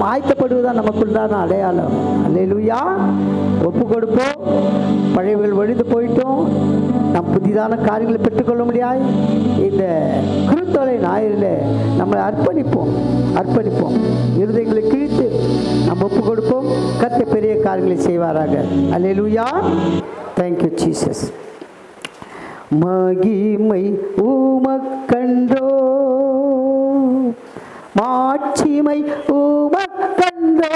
ஆயத்தப்படுவதுதான் நமக்குள்ளான அடையாளம். அல்லேலூயா. ஒப்பு கொடுப்போம். பழையவர்கள் ஒழிந்து போயிட்டோம். நாம் புதிதான காரியங்களை பெற்றுக்கொள்ள முடியாது. இந்த குருத்தோலை ஞாயிறில் நம்மளை அர்ப்பணிப்போம். இருதயங்களை கிழித்து நாம் ஒப்பு கொடுப்போம். கர்த்தர் பெரிய காரியங்களை செய்வாராக. அல்லேலூயா. Thank you Jesus. மகிமை உமக்கன்றோ, மாட்சிமை உமக்கன்றோ,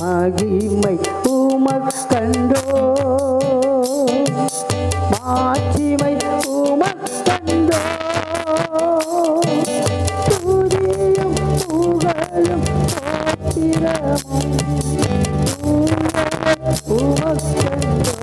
மகிமை உமக்கன்றோ, மாட்சிமை உமக்கன்றோ, துதியும் புகழும் ஸ்தோத்திரமும் உமக்கன்றோ,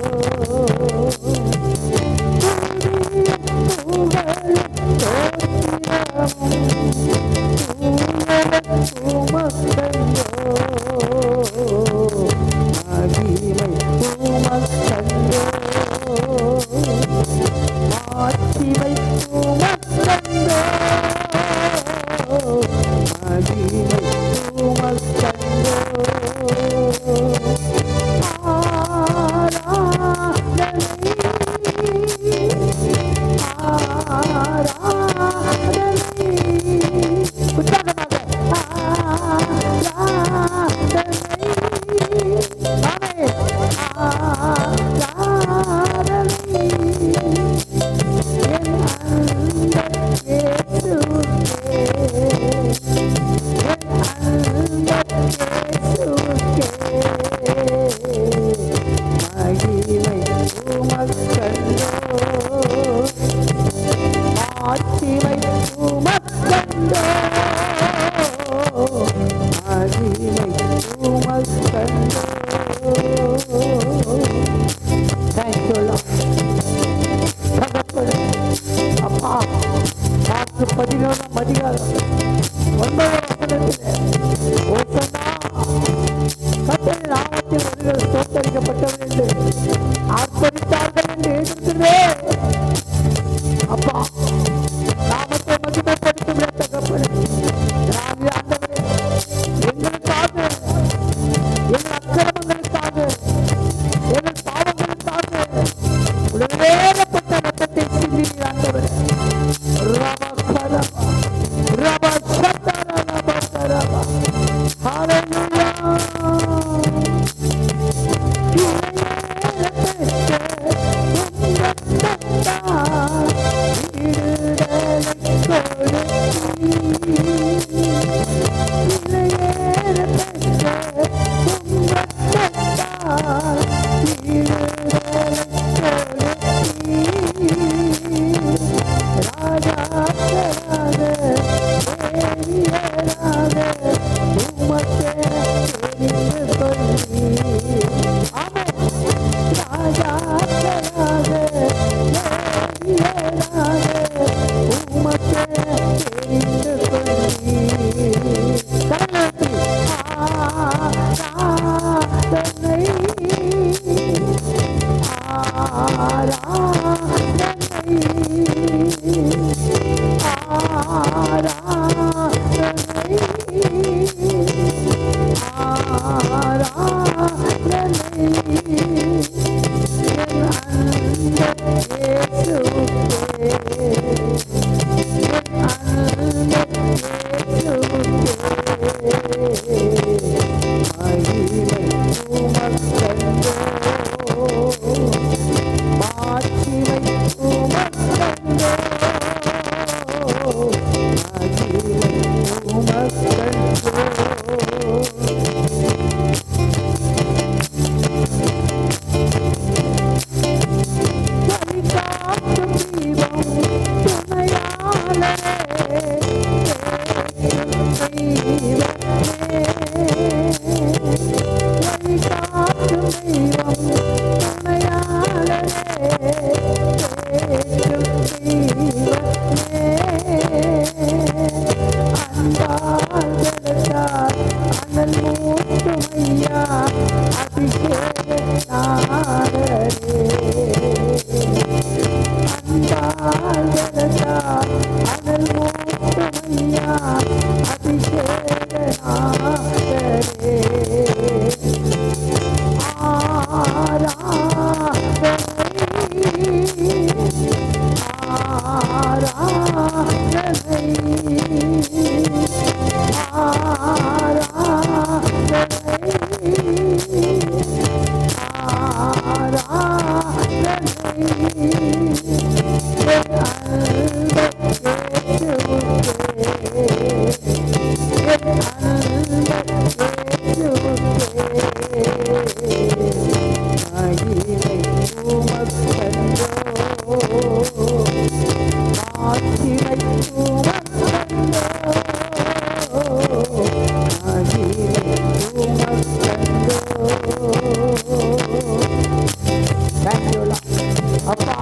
அப்பா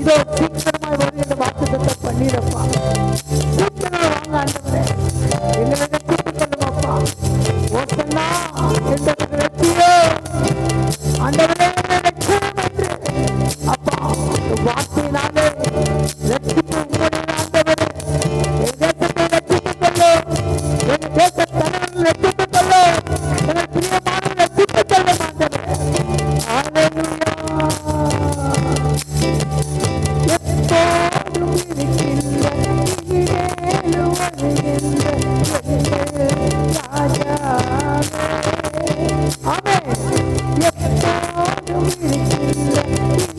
இதோ சீக்கிரமாய் வருகின்ற வாக்குத்தத்தம் பண்ணிடப்பா. சீக்கிரம் வாங்க ஆண்டவரே, எங்களை ரட்சித்துக் கொள்ளும் அப்பா. ஓசன்னா எங்களுக்கு ரட்சியோ ஆண்டவரே, என்னை ரட்சியும் என்று அப்பா வார்த்தையினாலே ரட்சிப்பு உங்களுடைய ஆண்டவரே. என் தேசத்தை ரட்சித்துக் கொள்ளும், என் தேச தலைவர்கள் ரட்சித்துக் கொள்ளும், எங்கள் பிரியமான ரட்சித்துக் கொள்ளும் ஆண்டவரே. ஹல்லேலூயா. எப்போதும் இருக்கின்ற இனிமேலும் வருகின்ற எங்கள் ராஜாவே. ஆமென். எப்போதும் இருக்கின்ற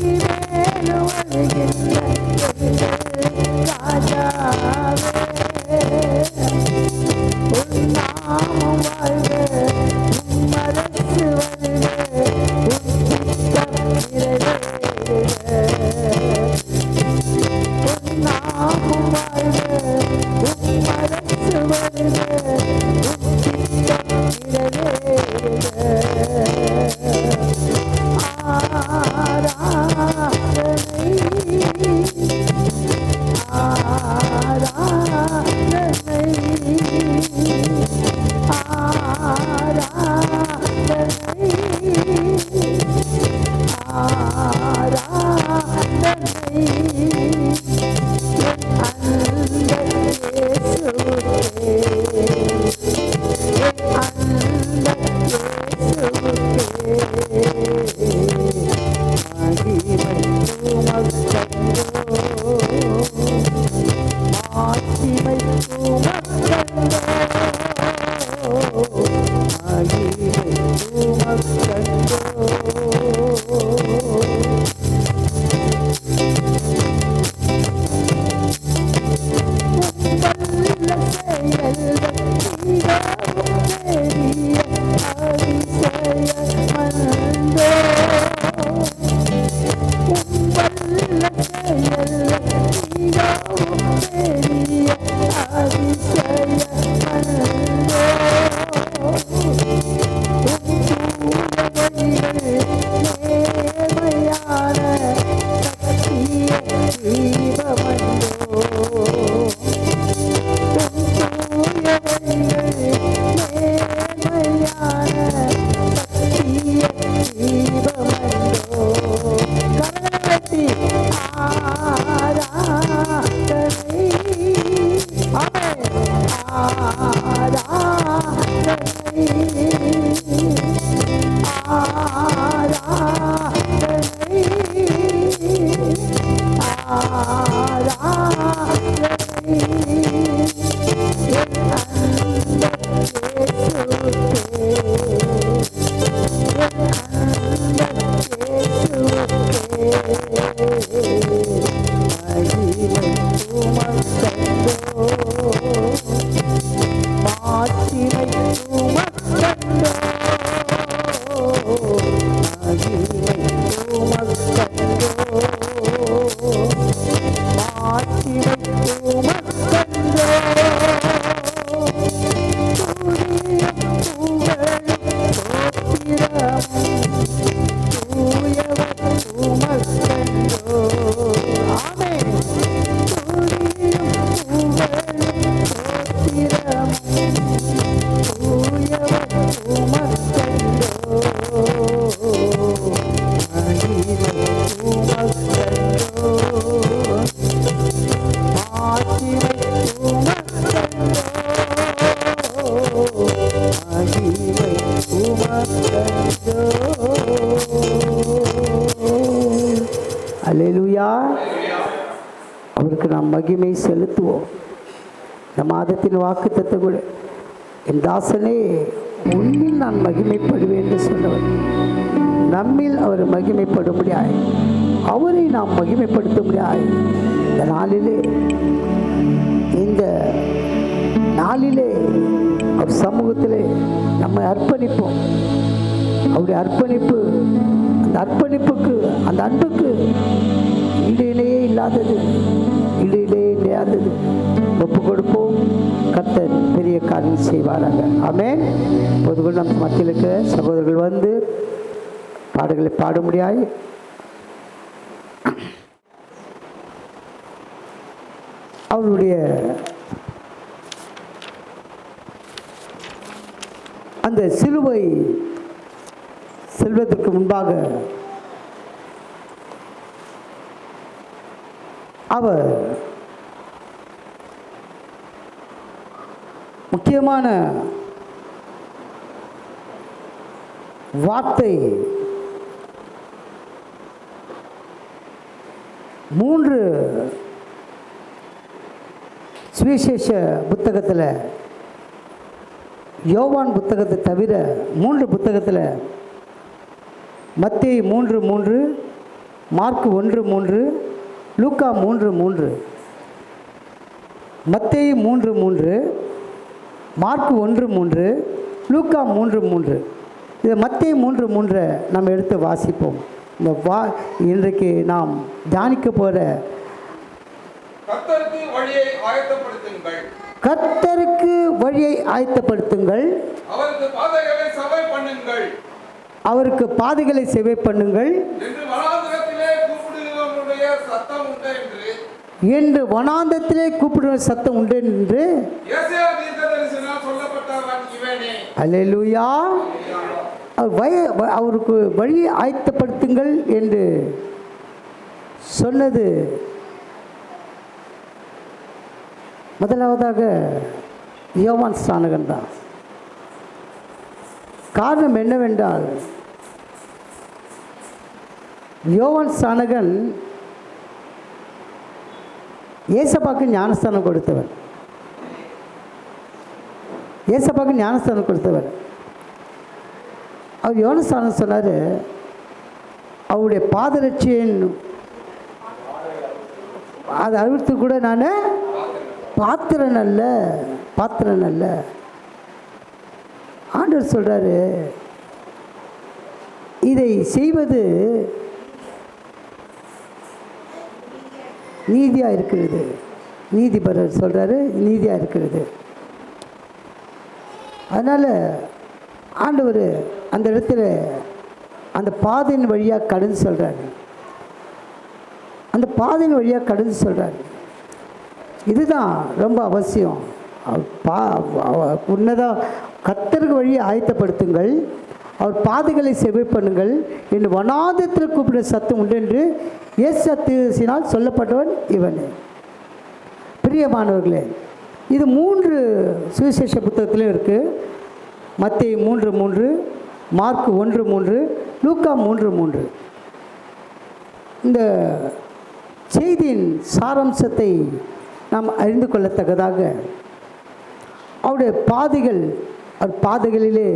இனிமேலும் வருகின்ற எங்கள் ராஜாவே. உன் நாமம் வாழ்க, உம் அரசு வருக, உன் சித்தம் நிறைவேறுக. உன் நாமம் வாழ்க, உம் அரசு வருக, உன் சித்தம் நிறைவேறுக. ஆராதனை ஆராதனை ஆராதனை ஆராதனை என் அன்பு இயேசுவே, என் அன்பு இயேசுவே. மகிமை உமக்கன்றோ, மாட்சிமை உமக்கன்றோ, மகிமை உமக்கன்றோ. வல்ல செயல்கள் மிகவும் பெரிய அதிசயமன்றோ. வல்ல செயல்கள் மிகவும் பெரிய அதிசயமன்றோ. நேர்மையான சத்திய தீபமன்றோ. நேர்மையான சத்திய தீபமன்றோ. கரங்களை வெட்டி ஆராதனை. ஆமென். ஆராதனை ஆராதனை ஆராதனை என் அன்பு இயேசுவே, என் அன்பு இயேசுவே. மகிமை உமக்கன்றோ, மாட்சிமை உமக்கன்றோ, மகிமை உமக்கன்றோ, மாட்சிமை உமக்கன்றோ. துதியும் புகழும் ஸ்தோத்திரமும் தூயவர் உமக்கன்றோ. ஆமென். துதியும் புகழும் ஸ்தோத்திரமும் தூயவர் உமக்கன்றோ. மகிமை உமக்கன்றோ, மாட்சிமை உமக்கன்றோ, மகிமை உமக்கன்றோ. அல்லேலூயா. அவருக்கு நாம் மகிமை செலுத்துவோம். இந்த மாதத்தின் வாக்குத்தத்தம் கூட, என் தாசனே உன்னில் நான் மகிமைப்படுவேன் என்று சொன்னவர். நம்மில் அவர் மகிமைப்படும்படியாய், அவரை நாம் மகிமைப்படுத்தும்படியாய் இந்த நாளிலே இந்த நாளிலே அவர் சமூகத்திலே நம்மை அர்ப்பணிப்போம். அவருடைய அர்ப்பணிப்பு, அந்த அர்ப்பணிப்புக்கு, அந்த அன்புக்கு இடையிலேயே இல்லாதது, இடையிலேயே இல்லாதது. ஒப்பு கொடுப்போம். கர்த்தர் பெரிய காரியம் செய்வாராக. ஆமென். பொதுவாக நம் மத்தியில் இருக்கிற சகோதரர்கள் வந்து பாடல்களை பாட முடியாது. அவருடைய அந்த சிலுவை செல்வதற்கு முன்பாக அவர் முக்கியமான வார்த்தை 3 சுவிசேஷ புத்தகத்தில், யோவான் புத்தகத்தை தவிர 3 புத்தகத்தில், மத்தேயு 3:3, மார்க் 1:3, லூக்கா 3:3. மத்தேயு 3:3, மார்க் 1:3, லூக்கா 3:3. இதை மத்தேயு 3:3 நம்ம எடுத்து வாசிப்போம். இந்த இன்றைக்கு நாம் தியானிக்க போகிற கர்த்தருக்கு வழியை ஆயத்தப்படுத்துங்கள், கர்த்தருக்கு வழியை ஆயத்தப்படுத்துங்கள், அவருக்கு பாதைகளை செவ்வாய் பண்ணுங்கள், அவருக்கு பாதைகளை செவ்வாய் பண்ணுங்கள் என்று வனாந்திரத்திலே கூப்பிடுகிறவருடைய சத்தம் உண்டு என்று வனாந்தத்திலே கூப்பிடுகிற சத்தம் உண்டு என்று ஏசாயா தீர்க்கதரிசியினால் சொல்லப்பட்டவன் இவனே. அல்லேலூயா. அவருக்கு வழியை ஆயத்தப்படுத்துங்கள் என்று சொன்னது முதலாவதாக யோவான் ஸ்நானகன் தான். காரணம் என்னவென்றால், யோவான் ஸ்நானகன் ஏசப்பாக்கு ஞானஸ்தானம் கொடுத்தவர். ஏசப்பாக்கு ஞானஸ்தானம் கொடுத்தவர். அவர் யோனஸ்தானம் சொன்னார், அவருடைய பாதரட்சியின் அதை அழுத்து கூட நான் பாத்திரன் அல்ல. ஆண்டவர் சொல்கிறாரு, இதை செய்வது நீதியாக இருக்கிறது. நீதிபரர் சொல்கிறாரு, நீதியாக இருக்கிறது. அதனால் ஆண்டவர் அந்த இடத்துல அந்த பாதையின் வழியாக கடந்து சொல்கிறாரு. அந்த பாதையின் வழியாக கடந்து சொல்கிறாரு. இதுதான் ரொம்ப அவசியம். உன்னதாக கர்த்தருக்கு வழியை ஆயத்தப்படுத்துங்கள், அவர் பாதைகளை செவ்வாய் பண்ணுங்கள் என்று வனாந்தத்தில் கூப்பிட சத்தம் உண்டு என்று ஏசாயா தீர்க்கதரிசியினால் சொல்லப்பட்டவன் இவன். பிரியமானவர்களே, இது 3 சுவிசேஷ புத்தகத்திலும் இருக்குது. மத்தேயு 3:3, மார்க் 1:3, லூக்கா 3:3. இந்த செய்தியின் சாராம்சத்தை நாம் அறிந்து கொள்ளத்தக்கதாக அவருடைய பாதைகள், அவர் பாதைகளிலே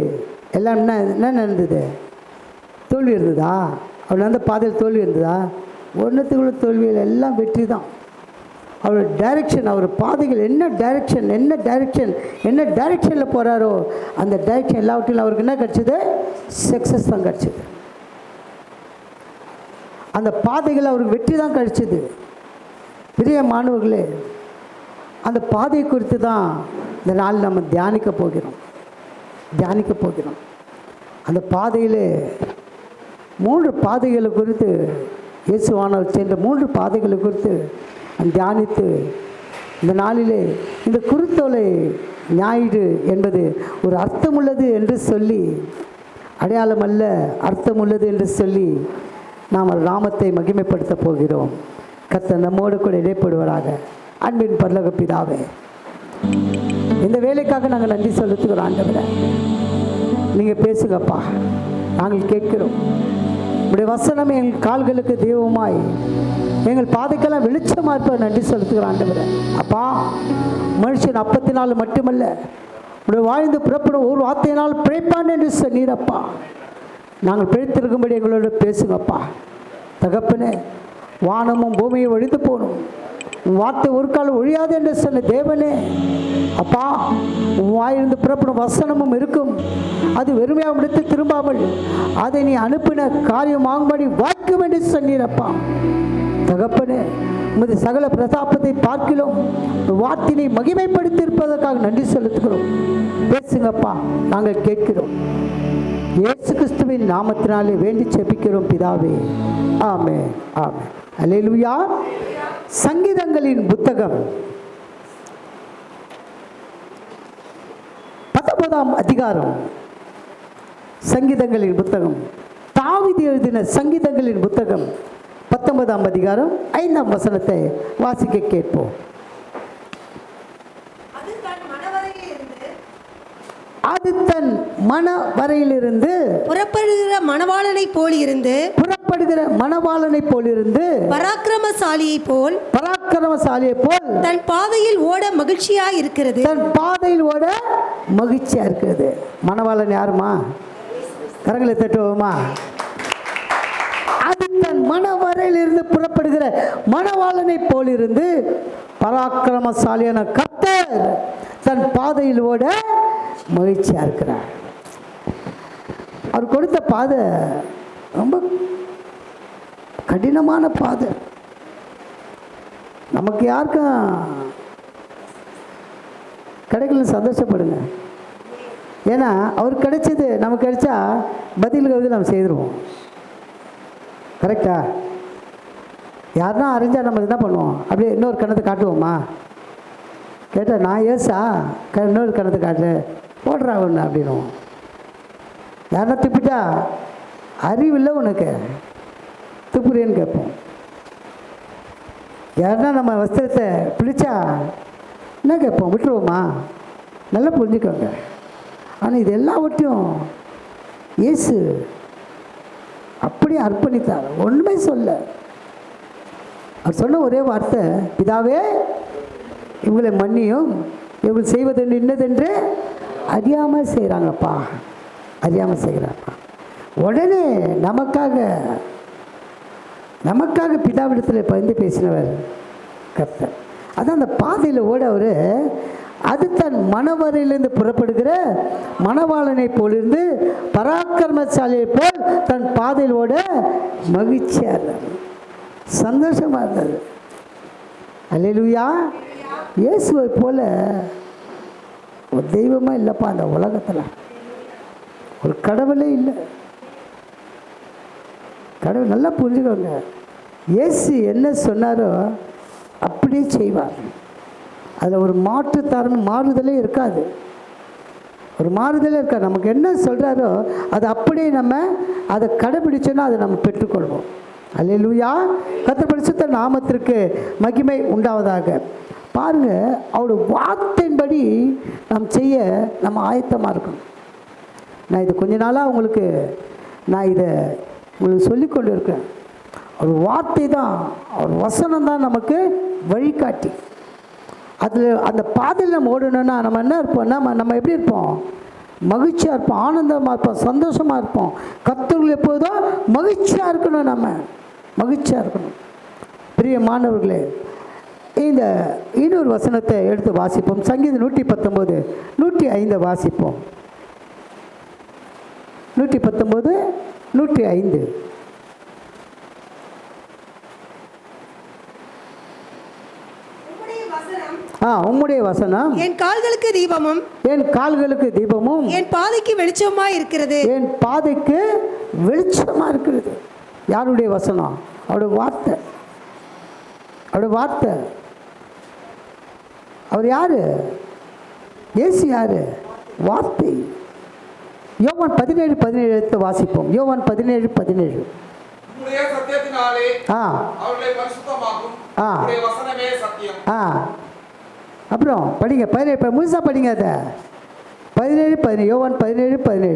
எல்லாம் என்ன நடந்தது? தோல்வி இருந்ததா? அவர் அந்த பாதையில் தோல்வி இருந்ததா? ஒன்றுத்துக்குள்ள தோல்வியில் எல்லாம் வெற்றி தான். அவர் டைரெக்ஷன், அவர் பாதைகள் என்ன டைரெக்ஷனில் போகிறாரோ அந்த டைரெக்ஷன் எல்லாவற்றிலும் அவருக்கு என்ன கிடச்சிது? சக்ஸஸ் தான் கிடச்சிது. அந்த பாதைகள் அவருக்கு வெற்றி தான் கிடச்சிது. பெரிய மாணவர்களே, அந்த பாதை குறித்து தான் இந்த நாள் நம்ம தியானிக்க போகிறோம். அந்த பாதையிலே 3 பாதைகளை குறித்து, இயேசுவானவர் சென்ற 3 பாதைகளை குறித்து தியானித்து இந்த நாளிலே இந்த குருத்தோலை ஞாயிறு என்பது ஒரு அர்த்தமுள்ளது என்று சொல்லி, அடையாளம் அல்ல அர்த்தமுள்ளது என்று சொல்லி நாம் நாமத்தை மகிமைப்படுத்த போகிறோம். கர்த்தர் நம்மோடு கூட இடைப்படுவராக. அன்பின் பரலோக பிதாவே, இந்த வேலைக்காக நாங்கள் நன்றி செலுத்துகிறோம். ஆண்டவரே, நீங்கள் பேசுங்கப்பா, நாங்கள் கேட்கிறோம். உடைய வசனம் எங்கள் கால்களுக்கு தெய்வமாய், எங்கள் பாதைக்கெல்லாம் வெளிச்சமாக இருப்ப நன்றி செலுத்துகிறோம். ஆண்டவரே, அப்பா, மனுஷன் அப்பத்தினால் மட்டுமல்ல, உடைய வாழ்ந்து புறப்படும் ஒரு வார்த்தையினால் பிழைப்பான் என்று சொன்னீரப்பா. நாங்கள் பிழைத்திருக்கும்படி எங்களோட பேசுங்கப்பா. தகப்பனே, வானமும் பூமியை ஒழிந்து போகணும், வார்த்தை ஒரு காலம் ஒழியாது என்று சொன்ன தேவனே, அப்பா, வாயிலிருந்து புறப்படும் வசனமும் இருக்கும். அது வெறுமையாக விடுத்து திரும்பாமல் அதை நீ அனுப்பின காரியமாகும்படி வாய்க்கும் என்று சொன்னீரப்பா. தகப்பனே, உமது சகல பிரதாபத்தை பார்க்கிறோம். வார்த்தையை மகிமைப்படுத்தி இருப்பதற்காக நன்றி செலுத்துகிறோம். பேசுங்கப்பா, நாங்கள் கேட்கிறோம். இயேசு கிறிஸ்துவின் நாமத்தினாலே வேண்டி செபிக்கிறோம் பிதாவே. ஆமென், ஆமென். அல்லேலூயா. சங்கீதங்களின் புத்தகம் 19ஆம் அதிகாரம். சங்கீதங்களின் புத்தகம், தாவீது எழுதின சங்கீதங்களின் புத்தகம் 19ஆம் அதிகாரம் 5ஆம் வசனத்தை வாசிக்க கேட்போம். அது தன் மன வரையிலிருந்து புறப்படுகிற மணவாளனை போல் இருந்து பராக்கிரமசாலியை போல் தன் பாதையில் ஓட மகிழ்ச்சியா இருக்கிறது. மணவாளன் யாருமா? கரங்களை தட்டுவோமா? அது தன் மனவரையிலிருந்து புறப்படுகிற மணவாளனை போலிருந்து பராக்கிரமசாலியான கர்த்தர் தன் பாதையில் ஓட மகிழ்ச்சியா இருக்கிறார். அவர் கொடுத்த பாதை ரொம்ப கடினமான பாதை. நமக்கு யாருக்கும் கிடைக்கல, சந்தோஷப்படுங்க. ஏன்னா அவர் கிடைச்சது நமக்கு கிடைச்சா பதிலுக்கு நம்ம செய்திருவோம். கரெக்டா? யாருன்னா அறிஞ்சால் நம்ம என்ன பண்ணுவோம்? அப்படியே இன்னொரு கணத்தை காட்டுவோமா? கேட்டால் நான் ஏசா இன்னொரு கணத்தை காட்டு போடுறா ஒன்று அப்படின்னுவோம். யாருன்னா துப்பிட்டா அறிவில்லை உனக்கு, துப்புறேன்னு கேட்போம். யாருன்னா நம்ம வஸ்திரத்தை பிடிச்சா என்ன கேட்போம்? விட்டுருவோமா? நல்லா புரிஞ்சுக்கோங்க. ஆனால் இது எல்லாவற்றையும் இயேசு அப்படியே அர்ப்பணித்தார். ஒன்றுமே சொல்ல. அவர் சொன்ன ஒரே வார்த்தை, பிதாவே இவங்களை மன்னியும், இவர்கள் செய்வதென்று இன்னதென்று அறியாமல் செய்கிறாங்கப்பா, அறியாமல் செய்கிறாப்பா. உடனே நமக்காக பிதாவிடத்தில் பகிர்ந்து பேசினவர் கர்த்தர். அதான் அந்த பாதையில் ஓட அவர் அது தன் மனவரையிலிருந்து புறப்படுகிற மணவாளனை போலிருந்து பராக்கிரமசாலியை போல் தன் பாதையில் ஓட மகிழ்ச்சியாக இருந்தார், சந்தோஷமாக இருந்தது. அல்லேலூயா. இயேசுவை போல ஒரு தெய்வமாக இல்லைப்பா அந்த உலகத்தில், ஒரு கடவுளே இல்லை. கடவுள் நல்லா புரிஞ்சுக்கோங்க. இயேசு என்ன சொன்னாரோ அப்படியே செய்வார். அதில் ஒரு மாறுதலே இருக்காது. நமக்கு என்ன சொல்கிறாரோ அது அப்படியே நம்ம அதை கடைபிடிச்சோன்னா அதை நம்ம பெற்றுக்கொள்வோம். அல்லேலூயா. கர்த்தர் பரிசுத்த நாமத்திற்கு மகிமை உண்டாவதாக. பாருங்கள், அவருடைய வார்த்தையின்படி நாம் செய்ய நம்ம ஆயத்தமாக இருக்கணும். நான் இது கொஞ்ச நாளாக உங்களுக்கு சொல்லிக்கொண்டு இருக்கேன். அவர் வார்த்தை தான், அவர் வசனம் தான் நமக்கு வழிகாட்டி. அதில் அந்த பாதையில் நம்ம ஓடணுன்னா நம்ம என்ன இருப்போம்? நம்ம எப்படி இருப்போம்? மகிழ்ச்சியாக இருப்போம், ஆனந்தமாக இருப்போம், சந்தோஷமாக இருப்போம். கர்த்தர்கள் எப்போதும் மகிழ்ச்சியாக இருக்கணும். நம்ம மகிழ்ச்சியாக இருக்கணும். பிரியமானவர்களே, இந்த இன்னொரு வசனத்தை எடுத்து வாசிப்போம். சங்கீதம் 119 105 வாசிப்போம். 119 105. உம்முடைய வசனம் என் கால்களுக்கு தீபமும் என் பாதைக்கு வெளிச்சமாக இருக்கிறது. யாருடைய வசனம்? அவருடைய வார்த்தை. அவர் யாரு? இயேசு யாரு? வார்த்தை. யோவான் 17:17 எடுத்து வாசிப்போம். யோவான் 17:17. சத்தியத்தினாலே அவர்களை பரிசுத்தமாக்கும் வசனமே சத்தியம். அப்புறம் படிங்க, 17 முழுசா படிங்க. அதை 17:17 யோவான் 17:17.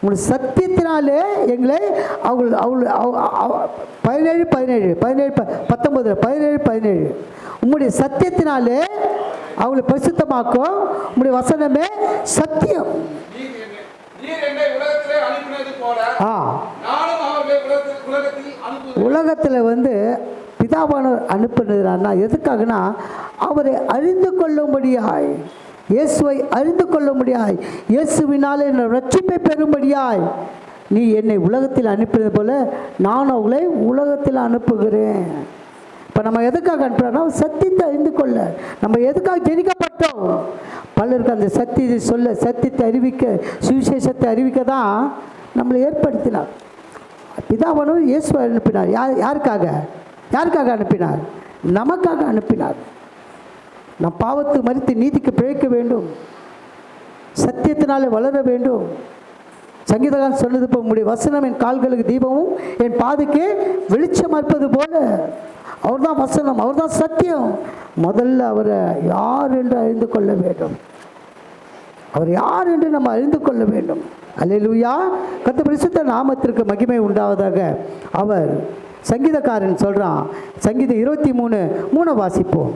உங்களுடைய சத்தியத்தினாலே எங்களை 17:17 உம்முடைய சத்தியத்தினாலே அவங்களை பரிசுத்தமாக்கும். உம்முடைய வசனமே சத்தியம். உலகத்தில் பிதாவானவர் அனுப்புகிறார்னா எதுக்காகனா அவரை அறிந்து கொள்ளும்படியாய், இயேசுவை அறிந்து கொள்ளும்படியாய், இயேசுவினாலே ரட்சிப்பை பெறும்படியாய் நீ என்னை உலகத்தில் அனுப்பினது போல நான் அவளை உலகத்தில் அனுப்புகிறேன். இப்போ நம்ம எதுக்காக அனுப்புகிறோன்னா சத்தியத்தை அறிந்து கொள்ள. நம்ம எதுக்காக ஜெனிக்கப்பட்டோம்? பலருக்கு அந்த சத்தியத்தை சொல்ல, சத்தியத்தை அறிவிக்க, சுவிசேஷத்தை அறிவிக்க தான் நம்மளை ஏற்படுத்தினார். பிதாவானவர் இயேசுவை அனுப்பினார். யாருக்காக அனுப்பினார்? நமக்காக அனுப்பினார். நம் பாவத்துக்கு மறித்து நீதிக்கு பிழைக்க வேண்டும், சத்தியத்தினாலே வளர வேண்டும். சங்கீதகாரன் சொன்னது போல உம்முடைய வசனம் என் கால்களுக்கு தீபமும் என் பாதைக்கு வெளிச்சம் இருப்பது போல. அவர் தான் வசனம், அவர் தான் சத்தியம். முதல்ல அவரை யார் என்று அறிந்து கொள்ள வேண்டும். அவர் யார் என்று நம்ம அறிந்து கொள்ள வேண்டும். அல்லேலூயா. கர்த்தர் பரிசுத்த நாமத்திற்கு மகிமை உண்டாவதாக. அவர் சங்கீதக்காரன் சொல்கிறான், சங்கீதம் 23:3 வாசிப்போம்.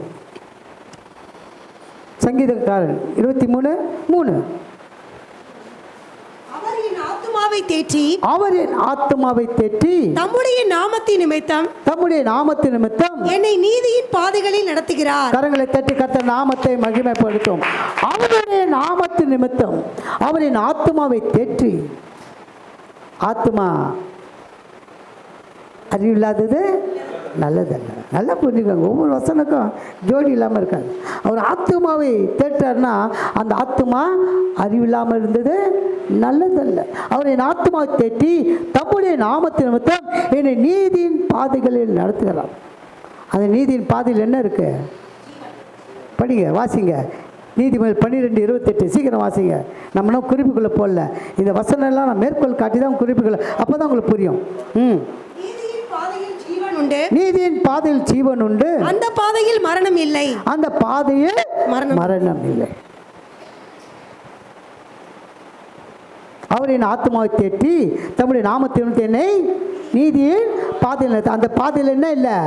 சங்கீதக்காரன் 23:3. அவரின் ஆத்துமாவை தேற்றி தம்முடைய நாமத்தின் நிமித்தம் என்னை நீதியின் பாதைகளில் நடத்துகிறார். கரங்களை தட்டி கர்த்தர் நாமத்தை மகிமைப்படுத்தும். அவருடைய நாமத்தின் நிமித்தம் அவரின் ஆத்துமாவை தேற்றி. ஆத்துமா அறிவில்லாதது நல்லதல்ல. நல்லா புரிஞ்சுக்கோங்க. ஒவ்வொரு வசனுக்கும் ஜோடி இல்லாமல் இருக்காது. அவர் ஆத்துமாவை தேட்டார்னா அந்த ஆத்துமா அறிவில்லாமல் இருந்தது நல்லதல்ல. அவரின் ஆத்துமாவை தேற்றி தம்முடைய நாமத்தின் நிமித்தம் என்னை நீதியின் பாதைகளில் நடத்துகிறார். அந்த நீதியின் பாதையில் என்ன இருக்கு? படிங்க, வாசிங்க. நீதிமொழிகள் 12:28. சீக்கிரம் வாசிங்க. நம்ம இன்னும் குறிப்புக்குள்ளே போடல. இந்த வசனம்லாம் நான் மேற்கோள் காட்டி தான் குறிப்புக்குள்ள, அப்போ தான் உங்களுக்கு புரியும். நீதியின் பாதையில் ஜீவன் உண்டு, அந்த பாதையில் மரணம் இல்லை. அந்த பாதையில் மரணம் இல்லை. அவரின் ஆத்மாவை தேற்றி தம்முடைய நாமத்தின் என்னை நீதியின் பாதையில். அந்த பாதையில் என்ன இல்லை?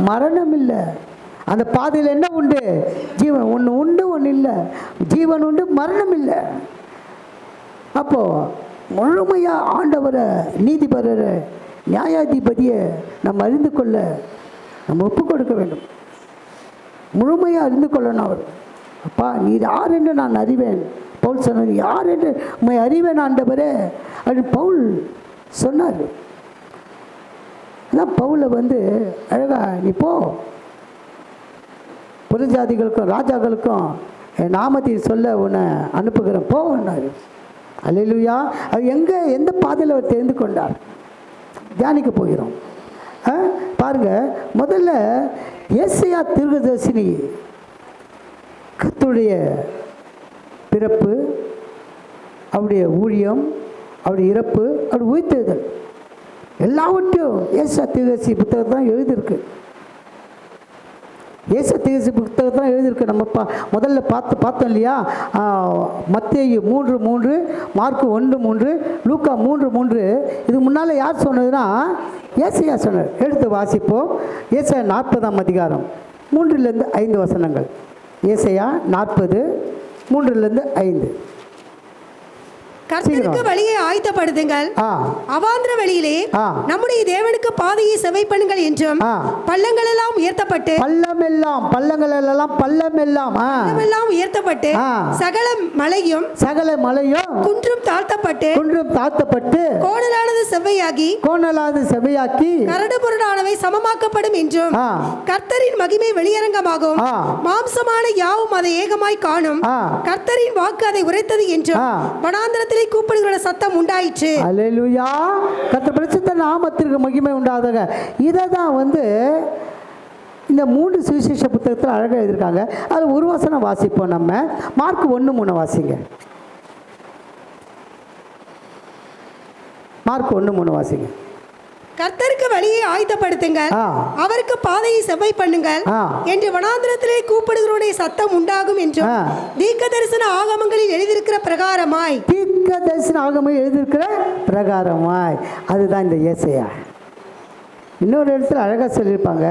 மரணம் இல்லை. அந்த பாதையில் என்ன உண்டு? ஜீவன். ஒன்று உண்டு, ஒன்று இல்லை. ஜீவன் உண்டு, மரணம் இல்லை. அப்போது முழுமையாக ஆண்டவரை, நீதிபரரை, நியாயாதிபதியை நம்ம அறிந்து கொள்ள நம்ம ஒப்பு கொடுக்க வேண்டும். முழுமையாக அறிந்து கொள்ளணும். அவர் அப்பா நீர் யார் என்று நான் அறிவேன். பவுல் சொன்னார், யார் என்று உண்மை அறிவேன் ஆண்டவரே அப்படின்னு பவுல் சொன்னார். அதான் பவுலை அழகா நீ போ, புறஜாதிகளுக்கும் ராஜாக்களுக்கும் என் நாமத்தை சொல்ல உன்னை அனுப்புகிறேன் போன்னார். அல்லேலூயா. அவர் எந்த பாதையில் அவர் தெரிந்து கொண்டார்? தியானிக்க போகிறோம். பாருங்க, முதல்ல ஏசாயா தீர்க்கதரிசி கர்த்தருடைய பிறப்பு, அவருடைய ஊழியம், அவருடைய இறப்பு, அவருடைய உயிர்த்தெழுதல் எல்லாவற்றையும் ஏசாயா தீர்க்கதரிசி புத்தகம் தான் எழுதியிருக்கு. ஏசாயா தீர்க்கதரிசி புத்தகம் தான் எழுதியிருக்கு. நம்ம முதல்ல பார்த்தோம் இல்லையா? மத்தேயு 3:3, மார்க்கு 1:3, லூக்கா 3:3. இதுக்கு முன்னால் யார் சொன்னதுன்னா ஏசாயா சொன்னார். எடுத்து வாசிப்போம். ஏசாயா 40ஆம் அதிகாரம் 3-5 வசனங்கள். ஏசாயா 40, 3-5. கர்த்தருக்கு வழியை ஆயத்தப்படுத்துங்கள், அவாந்திர வழியிலே நம்முடைய தேவனுக்கு பாதையை செவை பண்ணுங்கள் என்றும், பள்ளங்கள் எல்லாம் உயர்த்தப்பட்டு பள்ளமெல்லாம் உயர்த்தப்பட்டு சகல மலையும் குன்றும் தாழ்த்தப்பட்டு கோணலானது செவ்வையாக்கி கரடுபுரடானவை சமமாக்கப்படும் என்றும், கர்த்தரின் மகிமை வெளியரங்கமாகும், மாம்சமான யாவும் அதை ஏகமாய் காணும், கர்த்தரின் வாக்கு அதை உரைத்தது என்றும் வனாந்திரத்தில் கூப்பிடுகிற சத்தம் உண்டாயிற்று. அல்லேலூயா. கர்த்தர் பரிசுத்த நாமத்திற்கு மகிமை உண்டாதாக. இதை தான் இந்த 3 சுவிசேஷ புத்தகத்தில் அழகாக எழுதியிருக்காங்க. அது ஒரு வசனம் வாசிப்போம். நம்ம மார்க் 1:3 வாசிங்க. மார்க் 1:3 வாசிங்க. கர்த்தருக்கு வழியை ஆயத்தப்படுத்துங்கள், அவருக்கு பாதையை செவ்வை பண்ணுங்கள் என்று வனாந்திரத்திலே கூப்பிடுகிறவருடைய சத்தம் உண்டாகும் என்றும், தீர்க்க தரிசன ஆகமங்களில் எழுதியிருக்கிற பிரகாரமாய் அதுதான் இந்த ஏசாயா. இன்னொரு இடத்துல அழகாக சொல்லியிருப்பாங்க.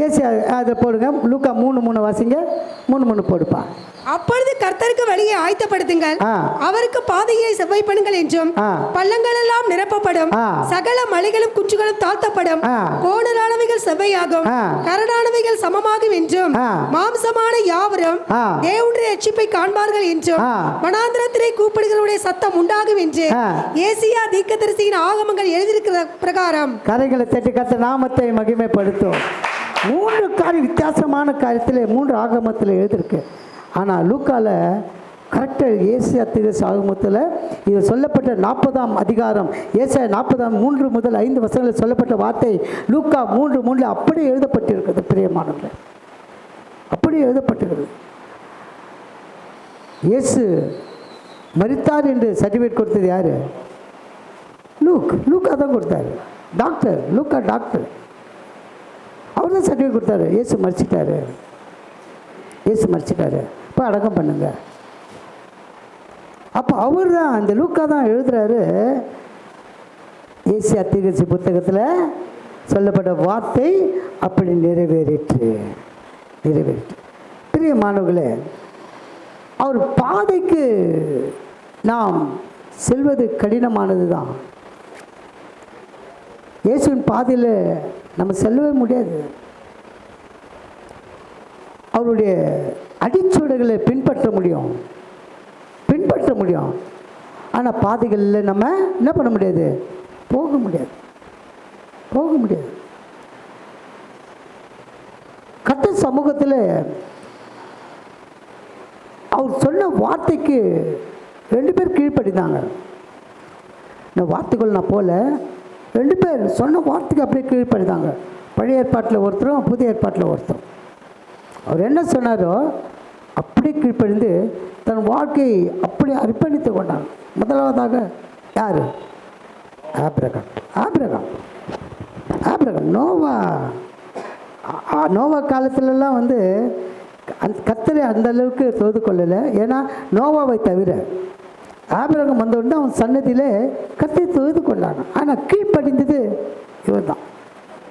ஏசாயா அதை போடுங்க. லூக்கா 3:3 வாசிங்க. 3:3 போடுப்பா. அப்பொழுது கர்த்தருக்கு வழியை ஆயத்தப்படுத்துங்கள், ஆ. அவருக்கு பாதையை செவ்வாய் பண்ணுங்கள் என்றும், ஆ. பள்ளங்கள் எல்லாம் நிரப்பப்படும், ஆ. சகல மலைகளும் குன்றுகளும் தாழ்த்தப்படும், ஆ. கோணலானவைகள் செவ்வையாகும், ஆ. கரடானவைகள் சமமாகும் என்றும், ஆ. மாம்சமான யாவரும் ஆ. தேவனுடைய ரட்சிப்பை காண்பார்கள் என்றும், ஆ. வனாந்திரத்திலே கூப்பிடுகிறவருடைய சத்தம் உண்டாகும் என்று ஆ. ஏசியா தீர்க்கதரிசியின் ஆகமங்கள் எழுதியிருக்கிற பிரகாரம். கரைகளை தட்டி கத்த நாமத்தை மகிமைப்படுத்தும். 3 காரியம், வித்தியாசமான காரியத்தில் 3 ஆகமத்தில் எழுதியிருக்கு. ஆனால் லூக்கால கரெக்டாக ஏசியா தீர்க்கதரிசி ஆகமத்தில் இது சொல்லப்பட்ட 40ஆம் அதிகாரம், ஏசாயா 40 3 முதல் 5 வசனங்களில் சொல்லப்பட்ட வார்த்தை லூக்கா 3:3 அப்படியே எழுதப்பட்டிருக்கிறது. பிரியமானவர்களே, அப்படியே எழுதப்பட்டிருக்கிறது. இயேசு மரித்தார் என்று சர்டிஃபிகேட் கொடுத்தது யார்? லூக்கா தான் கொடுத்தாரு. டாக்டர் லூக்கா டாக்டர், அவர் தான் சர்டிஃபிகேட் கொடுத்தாரு. இயேசு மரிச்சிட்டாரு, இயேசு மரிச்சிட்டாரு, இப்போ அடக்கம் பண்ணுங்க. அப்போ அவர் தான், அந்த லூக்கா தான் எழுதுறாரு. ஏசியா தீர்க்கதரிசி புத்தகத்தில் சொல்லப்பட்ட வார்த்தை அப்படி நிறைவேறிற்று. பிரியமானவர்களே, அவர் பாதைக்கு நாம் செல்வது கடினமானது தான். இயேசுவின் பாதையில் நம்ம செல்லவே முடியாது. அவருடைய அடிச்சுவடுகளை பின்பற்ற முடியும். ஆனால் பாதைகளில் நம்ம என்ன பண்ண முடியாது? போக முடியாது. கர்த்தர் சமூகத்தில் அவர் சொன்ன வார்த்தைக்கு 2 பேர் கீழ்ப்படிந்தாங்க. இந்த வார்த்தைகள் நான் போல 2 பேர் சொன்ன வார்த்தைக்கு அப்படியே கீழ்ப்படிந்தாங்க. பழைய ஏற்பாட்டில் ஒருத்தரும் புதிய ஏற்பாட்டில் ஒருத்தரும். அவர் என்ன சொன்னாரோ அப்படியே கீழ்ப்படிந்து தன் வாழ்க்கையை அப்படியே அர்ப்பணித்து கொண்டாங்க. முதலாவதாக யார்? ஆபிரகாம். நோவா காலத்துலலாம் கர்த்தரை அந்த அளவுக்கு தொழுது கொள்ளலை. ஏன்னா நோவாவை தவிர ஆபிரகாம் வந்த உடனே அவன் சன்னதியில் கர்த்தரை தொழுது கொண்டாங்க. ஆனால் கீழ்ப்படிந்தது இவர் தான்.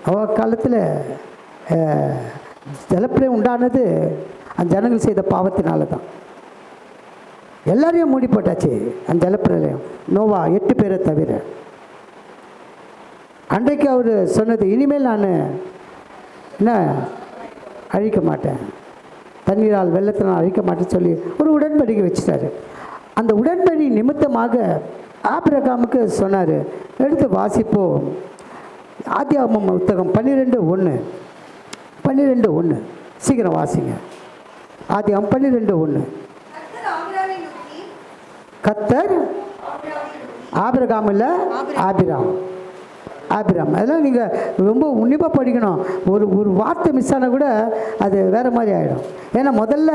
நோவா காலத்தில் ஜலப்பிரளயம் உண்டானது அந்த ஜனங்கள் செய்த பாவத்தினால தான். எல்லாரையும் மூடி போட்டாச்சு அந்த ஜலப்பிரளயம், நோவா 8 பேரை தவிர. அன்றைக்கு அவர் சொன்னது, இனிமேல் நான் என்ன அழிக்க மாட்டேன், தண்ணீரால் வெள்ளத்தினால் அழிக்க மாட்டேன்னு சொல்லி ஒரு உடன்படிக்கை வச்சுட்டாரு. அந்த உடன்படி நிமித்தமாக ஆபிரகாமுக்கு சொன்னார். எடுத்து வாசிப்போம். ஆதியாகமம் புத்தகம் 12:1 சீக்கிரம் வாசிங்க. ஆதியாகமம் 12:1. கர்த்தர் ஆபிரகாம் இல்லை, ஆபிராம். அதெல்லாம் நீங்கள் ரொம்ப உன்னிப்பாக படிக்கணும். ஒரு வார்த்தை மிஸ் ஆனால் கூட அது வேறு மாதிரி ஆகிடும். ஏன்னா முதல்ல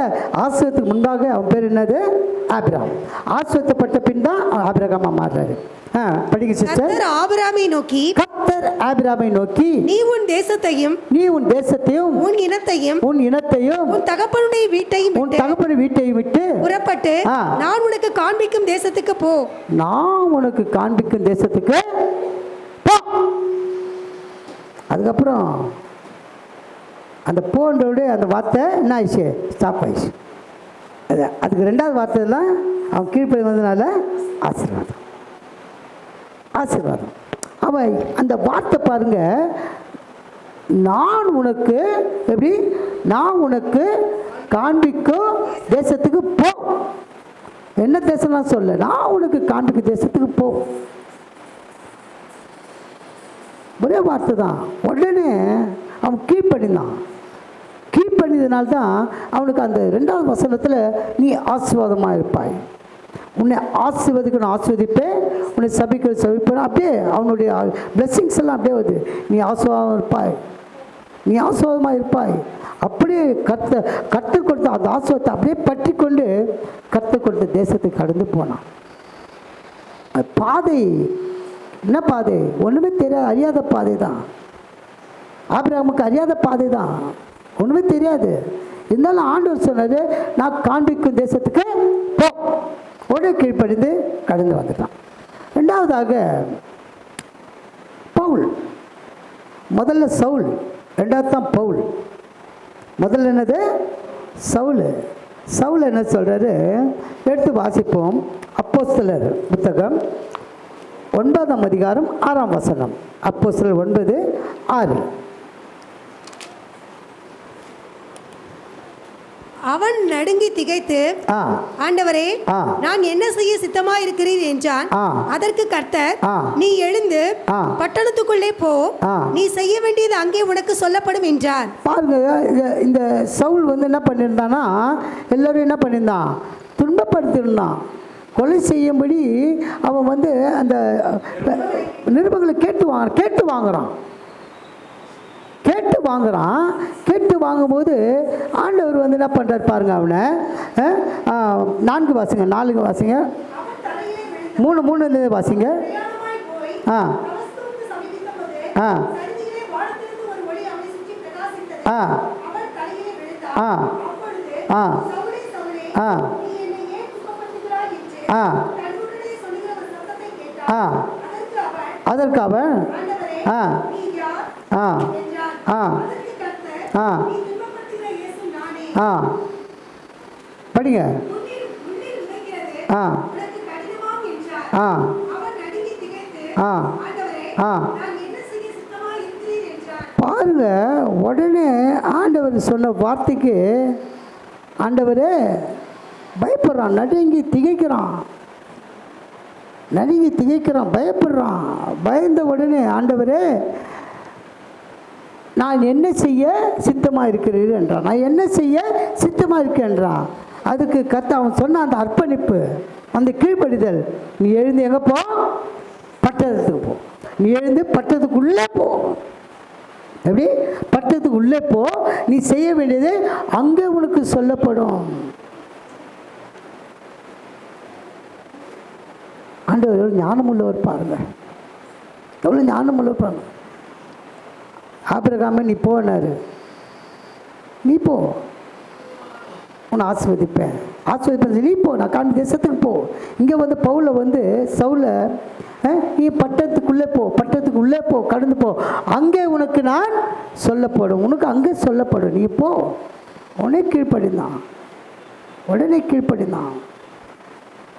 ஆசிரியத்துக்கு முன்பாக அவன் பேர் என்னது? ஆபிராம். ஆசிரியப்பட்ட பின் தான் ஆபிரகாமா மாறுறாரு. படிக்க சிஸ்டர். கர்த்தர் ஆபிரகாமை நோக்கி, நீ உன் தேசத்தையும் உன் இனத்தையும் உன் தகப்பனுடைய வீட்டையும் விட்டு புறப்பட்டு நான் உனக்கு காண்பிக்கும் தேசத்துக்கு போ. அதுக்கப்புறம் அந்த போன்றோட அந்த வார்த்தை என்ன ஆயிடுச்சு? ஸ்டாப் ஆயிடுச்சு. அதுக்கு 2வது வார்த்தை எல்லாம் அவன் கீழ்ப்படி வந்ததுனால ஆசீர்வாதம். அவன் அந்த வார்த்தை பாருங்க, நான் உனக்கு காண்பிக்கும் தேசத்துக்கு போ. என்ன தேசம்லாம் சொல்ல, நான் உனக்கு காண்பிக்கும் தேசத்துக்கு போ. ஒரே வார்த்தை தான். உடனே அவன் கீழ்ப்படினால்தான் அவனுக்கு அந்த 2வது வசனத்தில் நீ ஆசீர்வாதமாக இருப்பாய், உன்னை ஆசீர்வதிக்கணும் ஆசீர்வதிப்பேன், உன்னை சபிப்பேன். அப்படியே அவனுடைய பிளெஸ்ஸிங்ஸ் எல்லாம் அப்படியே வருது. நீ ஆசீர்வாதமாக இருப்பாய். அப்படியே கற்றுக் கொடுத்த அந்த ஆசீர்வாதத்தை அப்படியே பற்றி கொண்டு கற்றுக் கொடுத்த தேசத்துக்கு கடந்து போனான். பாதை என்ன பாதை? ஒன்றுமே தெரியாது, அறியாத பாதை தான். ஆபிரகாமுக்கு அறியாத பாதை தான், ஒன்றுமே தெரியாது. இருந்தாலும் ஆண்டவர் சொன்னார், நான் காண்பிக்கும் தேசத்துக்கு போ. உடனே கீழ்ப்படிந்து கடந்து வந்துட்டான். 2வதாக பவுல். முதல்ல சவுல், 2வது தான் பவுல். முதல்ல என்னது? சவுல் என்ன சொல்கிறாரு, எடுத்து வாசிப்போம். அப்போஸ்தலர் புத்தகம் 9ஆம் அதிகாரம் 6ஆம் வசனம். அப்போஸ்தலர் 9:6. அவன் நடுங்கி திகைத்து, ஆண்டவரே, நான் என்ன செய்ய சித்தமாய் இருக்கிறீர் என்றான். அதற்கு கர்த்தர், நீ எழுந்து பட்டணத்துக்குள்ளே போ, நீ செய்ய வேண்டியது அங்கே உனக்கு சொல்லப்படும் என்றார். பாருங்க, இந்த சவுல் வந்து என்ன பண்ணியிருந்தானா, எல்லாரும் என்ன பண்ணியிருந்தான், துன்பப்படுத்தியிருந்தான். கொலை செய்யும்படி அவன் வந்து அந்த நிருபங்களை கேட்டு வாங்கும்போது ஆண்டவர் வந்து என்ன பண்ணுறார் பாருங்க, அவனை 4 வாசிங்க, 4 வாசிங்க, 3 வாசிங்க. ஆ ஆ ஆ ஆ ஆ ஆ ஆ ஆ அதற்கு அவன் ஆ ஆ ஆ ஆ ஆ படிங்க. ஆ ஆ ஆ ஆ பாருங்க, உடனே ஆண்டவர் சொன்ன வார்த்தைக்கு ஆண்டவரே பயப்படுறான், நடுங்கி திகைக்கிறான், பயப்படுறான். பயந்த உடனே ஆண்டவரே நான் என்ன செய்ய சித்தமாக இருக்கிறீர்கள் என்றான். நான் என்ன செய்ய சித்தமாக இருக்கேன்றான். அதுக்கு அவன் சொன்ன அந்த அர்ப்பணிப்பு, அந்த கீழ்ப்படிதல், நீ எழுந்து எங்கே போ, பட்டணத்துக்கு போ, நீ எழுந்து பட்டணத்துக்குள்ளே போ. எப்படி? பட்டணத்துக்கு உள்ளே போ, நீ செய்ய வேண்டியது அங்கே உனக்கு சொல்லப்படும். ஆண்டவர் எவ்வளோ ஞானமுள்ளவர் பாருங்க, எவ்வளோ ஞானமுள்ளவர் பாருங்க. ஆபிரகாமே நீ போனாரு, நீ போ, உன்னை ஆசீர்வதிப்பேன், நீ போ, நான் காண்பி தேசத்துக்கு போ. இங்கே வந்து பவுலை வந்து சவுலை, நீ பட்டணத்துக்கு உள்ளே போ, கடந்து போ, அங்கே உனக்கு நான் சொல்லப்படும், உனக்கு அங்கே சொல்லப்படும், நீ போ. உடனே கீழ்ப்படிந்தான்.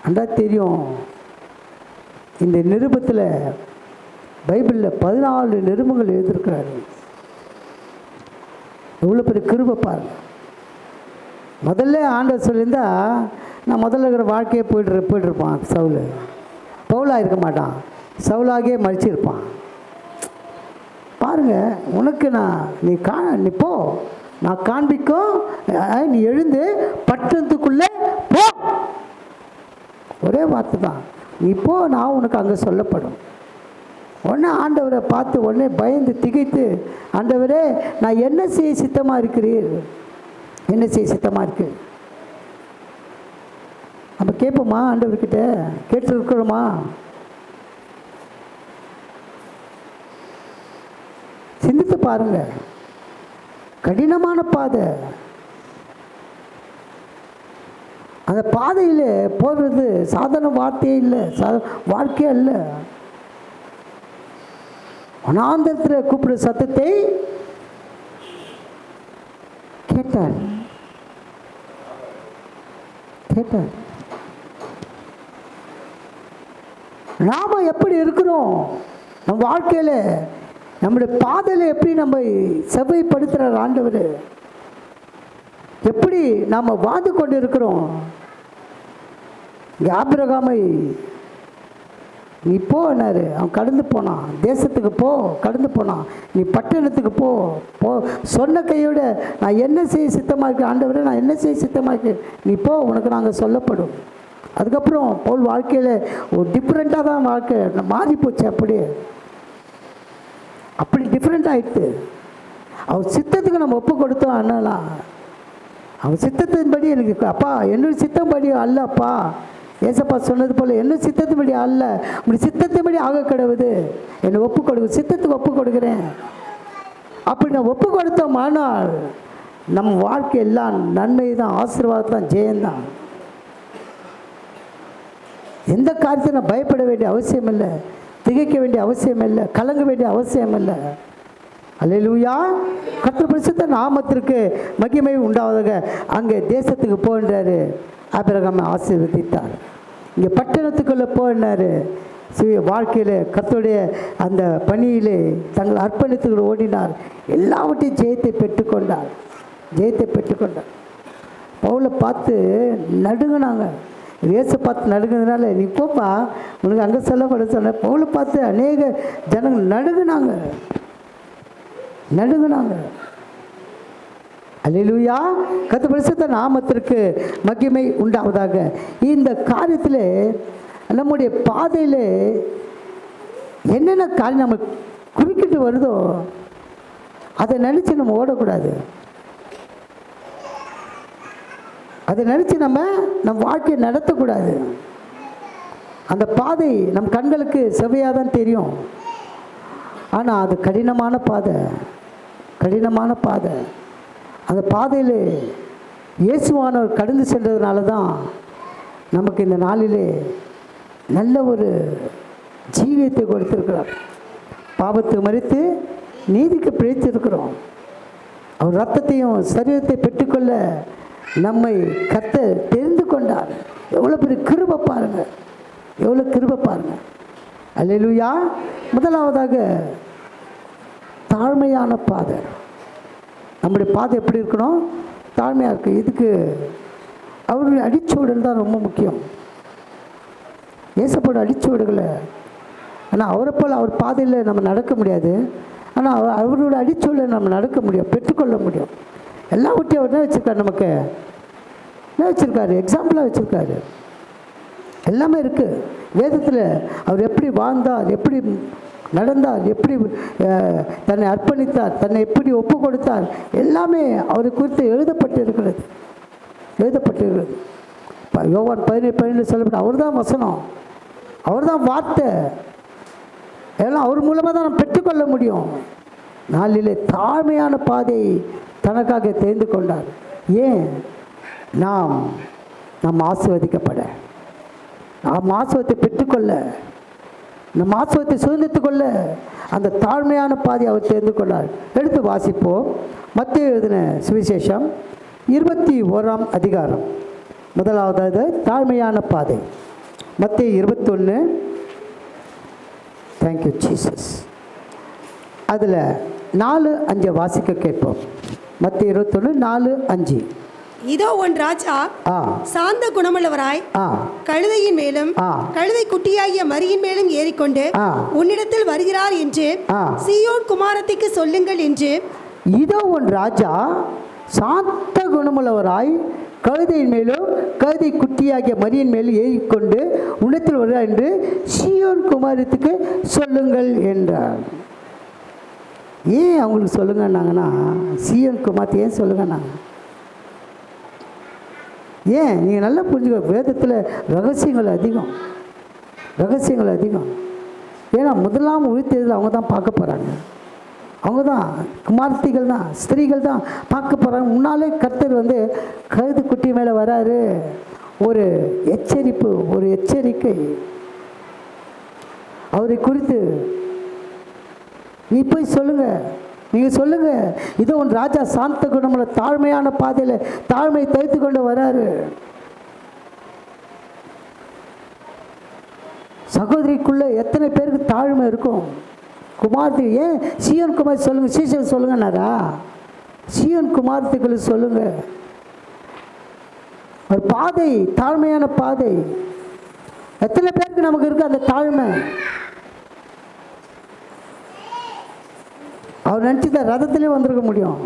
அண்டா தெரியும், இந்த நிருபத்தில் பைபிளில் 14 நிருபங்கள் எழுதியிருக்கிறாரு. எவ்வளோ பெரிய கிருபை பாருங்க. முதல்ல ஆண்டவர் சொல்லியிருந்தா நான் முதல்ல இருக்கிற வாழ்க்கையே போயிட்டுருப்பான். பவுலாக இருக்க மாட்டான், சவுலாகவே மறிச்சிருப்பான். பாருங்க, உனக்கு நீ போ, நான் காண்பிக்கும், நீ எழுந்து பட்டணத்துக்குள்ளே போ. ஒரே வார்த்தை தான், நீ போ, நான் உனக்கு அங்கே சொல்லப்படும். உடனே ஆண்டவரை பார்த்து உடனே பயந்து திகைத்து, ஆண்டவரே நான் என்ன செய்ய சித்தமாக இருக்கிறீர், என்ன செய்ய சித்தமாக இருக்கு. நம்ம கேட்போமா ஆண்டவர்கிட்ட? கேட்டு இருக்கிறோமா? சிந்தித்து பாருங்க. கடினமான பாதை, அந்த பாதையில் போகிறது சாதாரண வார்த்தையே இல்லை, வாழ்க்கையே இல்லை. வனாந்தரத்தில் கூப்பிடுற சத்தத்தை கேட்டார். நாம எப்படி இருக்கிறோம், நம் வாழ்க்கையில் நம்முடைய பாதையில் எப்படி நம்ம செவ்வாய்ப்படுத்துகிற ஆண்டவர், எப்படி நாம் வாழ்ந்து கொண்டு இருக்கிறோம். ஆபிரகாமை நீ போனாரு, அவன் கடந்து போனான், தேசத்துக்கு போ, கடந்து போனான், நீ பட்டணத்துக்கு போ. சொன்ன கையோட நான் என்ன செய்ய சித்தமாக இருக்கேன் ஆண்டவரே, நான் என்ன செய்ய சித்தமாக இருக்கேன், நீ போ, உனக்கு நாங்கள் சொல்லப்படும். அதுக்கப்புறம் பவுல் வாழ்க்கையில் ஒரு டிஃப்ரெண்ட்டாக தான் வாழ்க்கை மாறி போச்சு. அப்படி டிஃப்ரெண்ட் ஆகிடுது. அவர் சித்தத்துக்கு நம்ம ஒப்பு கொடுத்தோம். அண்ணலாம் அவன் சித்தத்தின்படி எனக்கு அப்பா, என்னோட சித்தம்படி அல்ல அப்பா, ஏசப்பா சொன்னது போல் என்ன சித்தத்தின்படி அல்ல, அப்படி சித்தத்தின்படி ஆக கிடவுது, என்னை ஒப்பு கொடுக்கு, சித்தத்துக்கு ஒப்பு கொடுக்குறேன். அப்படி நான் ஒப்பு கொடுத்தோமானால் நம்ம வாழ்க்கை எல்லாம் நன்மை தான், ஆசீர்வாதம் தான், ஜெயந்தான். எந்த காரியத்தை நான் பயப்பட வேண்டிய அவசியம் இல்லை, திகைக்க வேண்டிய அவசியம் இல்லை, கலங்க வேண்டிய அவசியம் இல்லை. அல்லேலூயா. கர்த்தர் பரிசுத்த நாமத்திற்கு மகிமை உண்டாவதாக. அங்கே தேசத்துக்கு போன்றாரு, ஆபிரகாமை ஆசீர்வதித்தார். இங்கே பட்டணத்துக்குள்ளே போனார், வாழ்க்கையில் கர்த்தருடைய அந்த பணியிலே தங்கள் அர்ப்பணித்துக்கு ஓடினார், எல்லாவற்றையும் ஜெயத்தை பெற்றுக்கொண்டார். பவுலை பார்த்து நடுங்கினாங்க. இயேசு பார்த்து நடுங்கிறதுனால நீ போப்பா உனக்கு அங்கே சொல்லப்பட சொன்ன. பவுலை பார்த்து அநேக ஜனங்கள் நடுங்கினாங்க. அல்லேலூயா. கர்த்தர் பரிசுத்த நாமத்திற்கு மகிமை உண்டாவதாக. இந்த காரியத்தில் நம்முடைய பாதையில் என்னென்ன காரியம் நம்ம குறுக்கிட்டு வருதோ அதை நினச்சி நம்ம ஓடக்கூடாது. அதை நினச்சி நம்ம வாழ்க்கையை நடத்தக்கூடாது. அந்த பாதை நம் கண்களுக்கு செவ்வையாக தான் தெரியும், ஆனால் அது கடினமான பாதை. அந்த பாதையில் இயேசுவானவர் கடந்து சென்றதுனால தான் நமக்கு இந்த நாளிலே நல்ல ஒரு ஜீவியத்தை கொடுத்திருக்கிறார். பாவத்தை மறித்து நீதிக்கு பிழைத்திருக்கிறோம். அவர் இரத்தத்தையும் சரீரத்தை பெற்றுக்கொள்ள நம்மை கர்த்தர் தெரிந்து கொண்டார். எவ்வளோ பெரிய கிருபை பாருங்க. அல்லேலூயா. முதலாவதாக தாழ்மையான பாதை. நம்முடைய பாதை எப்படி இருக்கணும்? தாழ்மையாக இருக்குது. இதுக்கு அவருடைய அடிச்சுவடுகள் தான் ரொம்ப முக்கியம். ஏசப்போட அடிச்சுவடுகளை. ஆனால் அவரை போல் அவர் பாதையில் நம்ம நடக்க முடியாது, ஆனால் அவரோட அடிச்சுவடில் நம்ம நடக்க முடியும், பெற்றுக்கொள்ள முடியும். எல்லாவற்றையும் அவர் என்ன வச்சுருக்காரு? நமக்கு என்ன வச்சுருக்காரு? எக்ஸாம்பிளாக வச்சுருக்காரு. எல்லாமே இருக்குது வேதத்தில். அவர் எப்படி வாழ்ந்தார், எப்படி நடந்தார், எப்படி தன்னை அர்ப்பணித்தார், தன்னை எப்படி ஒப்பு கொடுத்தார், எல்லாமே அவரை குறித்து எழுதப்பட்டு இருக்கிறது. யோவான் 17:17 சொல்லப்பட்ட அவர் தான் வசனம், அவர் தான் வார்த்தை. எல்லாம் அவர் மூலமாக தான் நம்ம பெற்றுக்கொள்ள முடியும். நாளிலே தாழ்மையான பாதை தனக்காக தெரிந்து கொண்டார். ஏன்? நாம் ஆசீர்வதிக்கப்பட, நாம் ஆசீர்வாதத்தை பெற்றுக்கொள்ள, நம் ஆசீர்வாதத்தை சுதந்திரத்து கொள்ள அந்த தாழ்மையான பாதை அவர் தெரிந்து கொண்டார். எடுத்து வாசிப்போம். மத்தேயு எழுதின சுவிசேஷம் 21ஆம் அதிகாரம், முதலாவதாக தாழ்மையான பாதை. மத்தேயு 21. Thank you Jesus. அதில் 4:5 வாசிக்க கேட்போம். மத்தேயு 21:4-5. இதோ உன் ராஜா சாந்த குணமுள்ளவராய் கழுதையின் மேலும் கழுதை குட்டியாகிய மரியின் மேலும் ஏறிக்கொண்டு உன்னிடத்தில் வருகிறார் என்று சீயோன் குமாரத்திக்கு சொல்லுங்கள் என்று. இதோ உன் ராஜா சாந்த குணமுள்ளவராய் கழுதையின் மேலும் கழுதை குட்டியாகிய மரியின் மேலும் ஏறிக்கொண்டு உன்னிடத்தில் வருகிறார் என்று சீயோன் குமாரத்துக்கு சொல்லுங்கள் என்றார். ஏன் அவங்களுக்கு சொல்லுங்கன்னாங்கன்னா, சீயோன் குமாரத்தை ஏன் சொல்லுங்கன்னாங்க? ஏன்? நீங்கள் நல்லா புரிஞ்சுக்க, வேதத்தில் ரகசியங்கள் அதிகம். ஏன்னா முதலாம் உயிர்த்தெழுதல் அவங்க தான் பார்க்க போகிறாங்க. அவங்க தான் குமார்த்திகள் தான், ஸ்திரீகள் தான் பார்க்க போகிறாங்க. முன்னாலே கர்த்தர் கழுது குட்டி மேலே வராரு. ஒரு எச்சரிக்கை அவரை குறித்து. நீ போய் நீங்கள் சொல்லுங்கள், இதோ உன் ராஜா சாந்த குணமுள்ள தாழ்மையான பாதையில் தாழ்மையை தவிர்த்து கொண்டு வராரு. சகோதரிக்குள்ளே எத்தனை பேருக்கு தாழ்மை இருக்கும்? குமார்த்தி ஏன் சீயோன் குமார் சொல்லுங்கள், சீசன் சொல்லுங்கன்னாரா? சீயோன் குமார்த்திக்குள்ள சொல்லுங்கள். ஒரு பாதை, தாழ்மையான பாதை. எத்தனை பேருக்கு நமக்கு இருக்கு அந்த தாழ்மை? அவர் நினச்சிதான் ரதத்திலே வந்திருக்க முடியும்.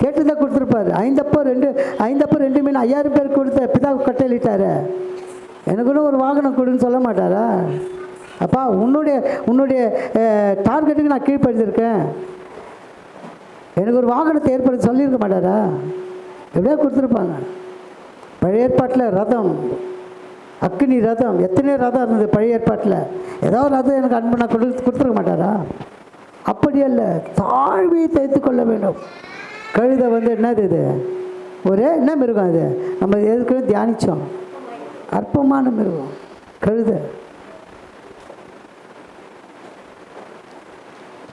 கேட்டுதான் கொடுத்துருப்பாரு. 5 அப்பம் 2 மீன் 5000 பேருக்கு கொடுத்த பிதா கட்டளிட்டாரு. எனக்குன்னு ஒரு வாகனம் கொடுன்னு சொல்ல மாட்டாரா? அப்பா உன்னுடைய டார்கெட்டுக்கு நான் கீழ்ப்படுத்திருக்கேன், எனக்கு ஒரு வாகனத்தை ஏற்படுத்தி சொல்லியிருக்க மாட்டாரா? எப்படியா கொடுத்துருப்பாங்க. பழைய ஏற்பாட்டில் ரதம், அக்னி ரதம், எத்தனையோ ரதம் இருந்தது பழைய ஏற்பாட்டில். ஏதாவது ரதம் எனக்கு அன்பு நான் கொடுத்துருக்க மாட்டாரா? அப்படி அல்ல, தாழ்மையை தைத்து கொள்ள வேண்டும். கழுதை என்னது இது? என்ன மிருகம் இது? நம்ம எதுக்கு தியானித்தோம், அற்பமான மிருகம் கழுதை.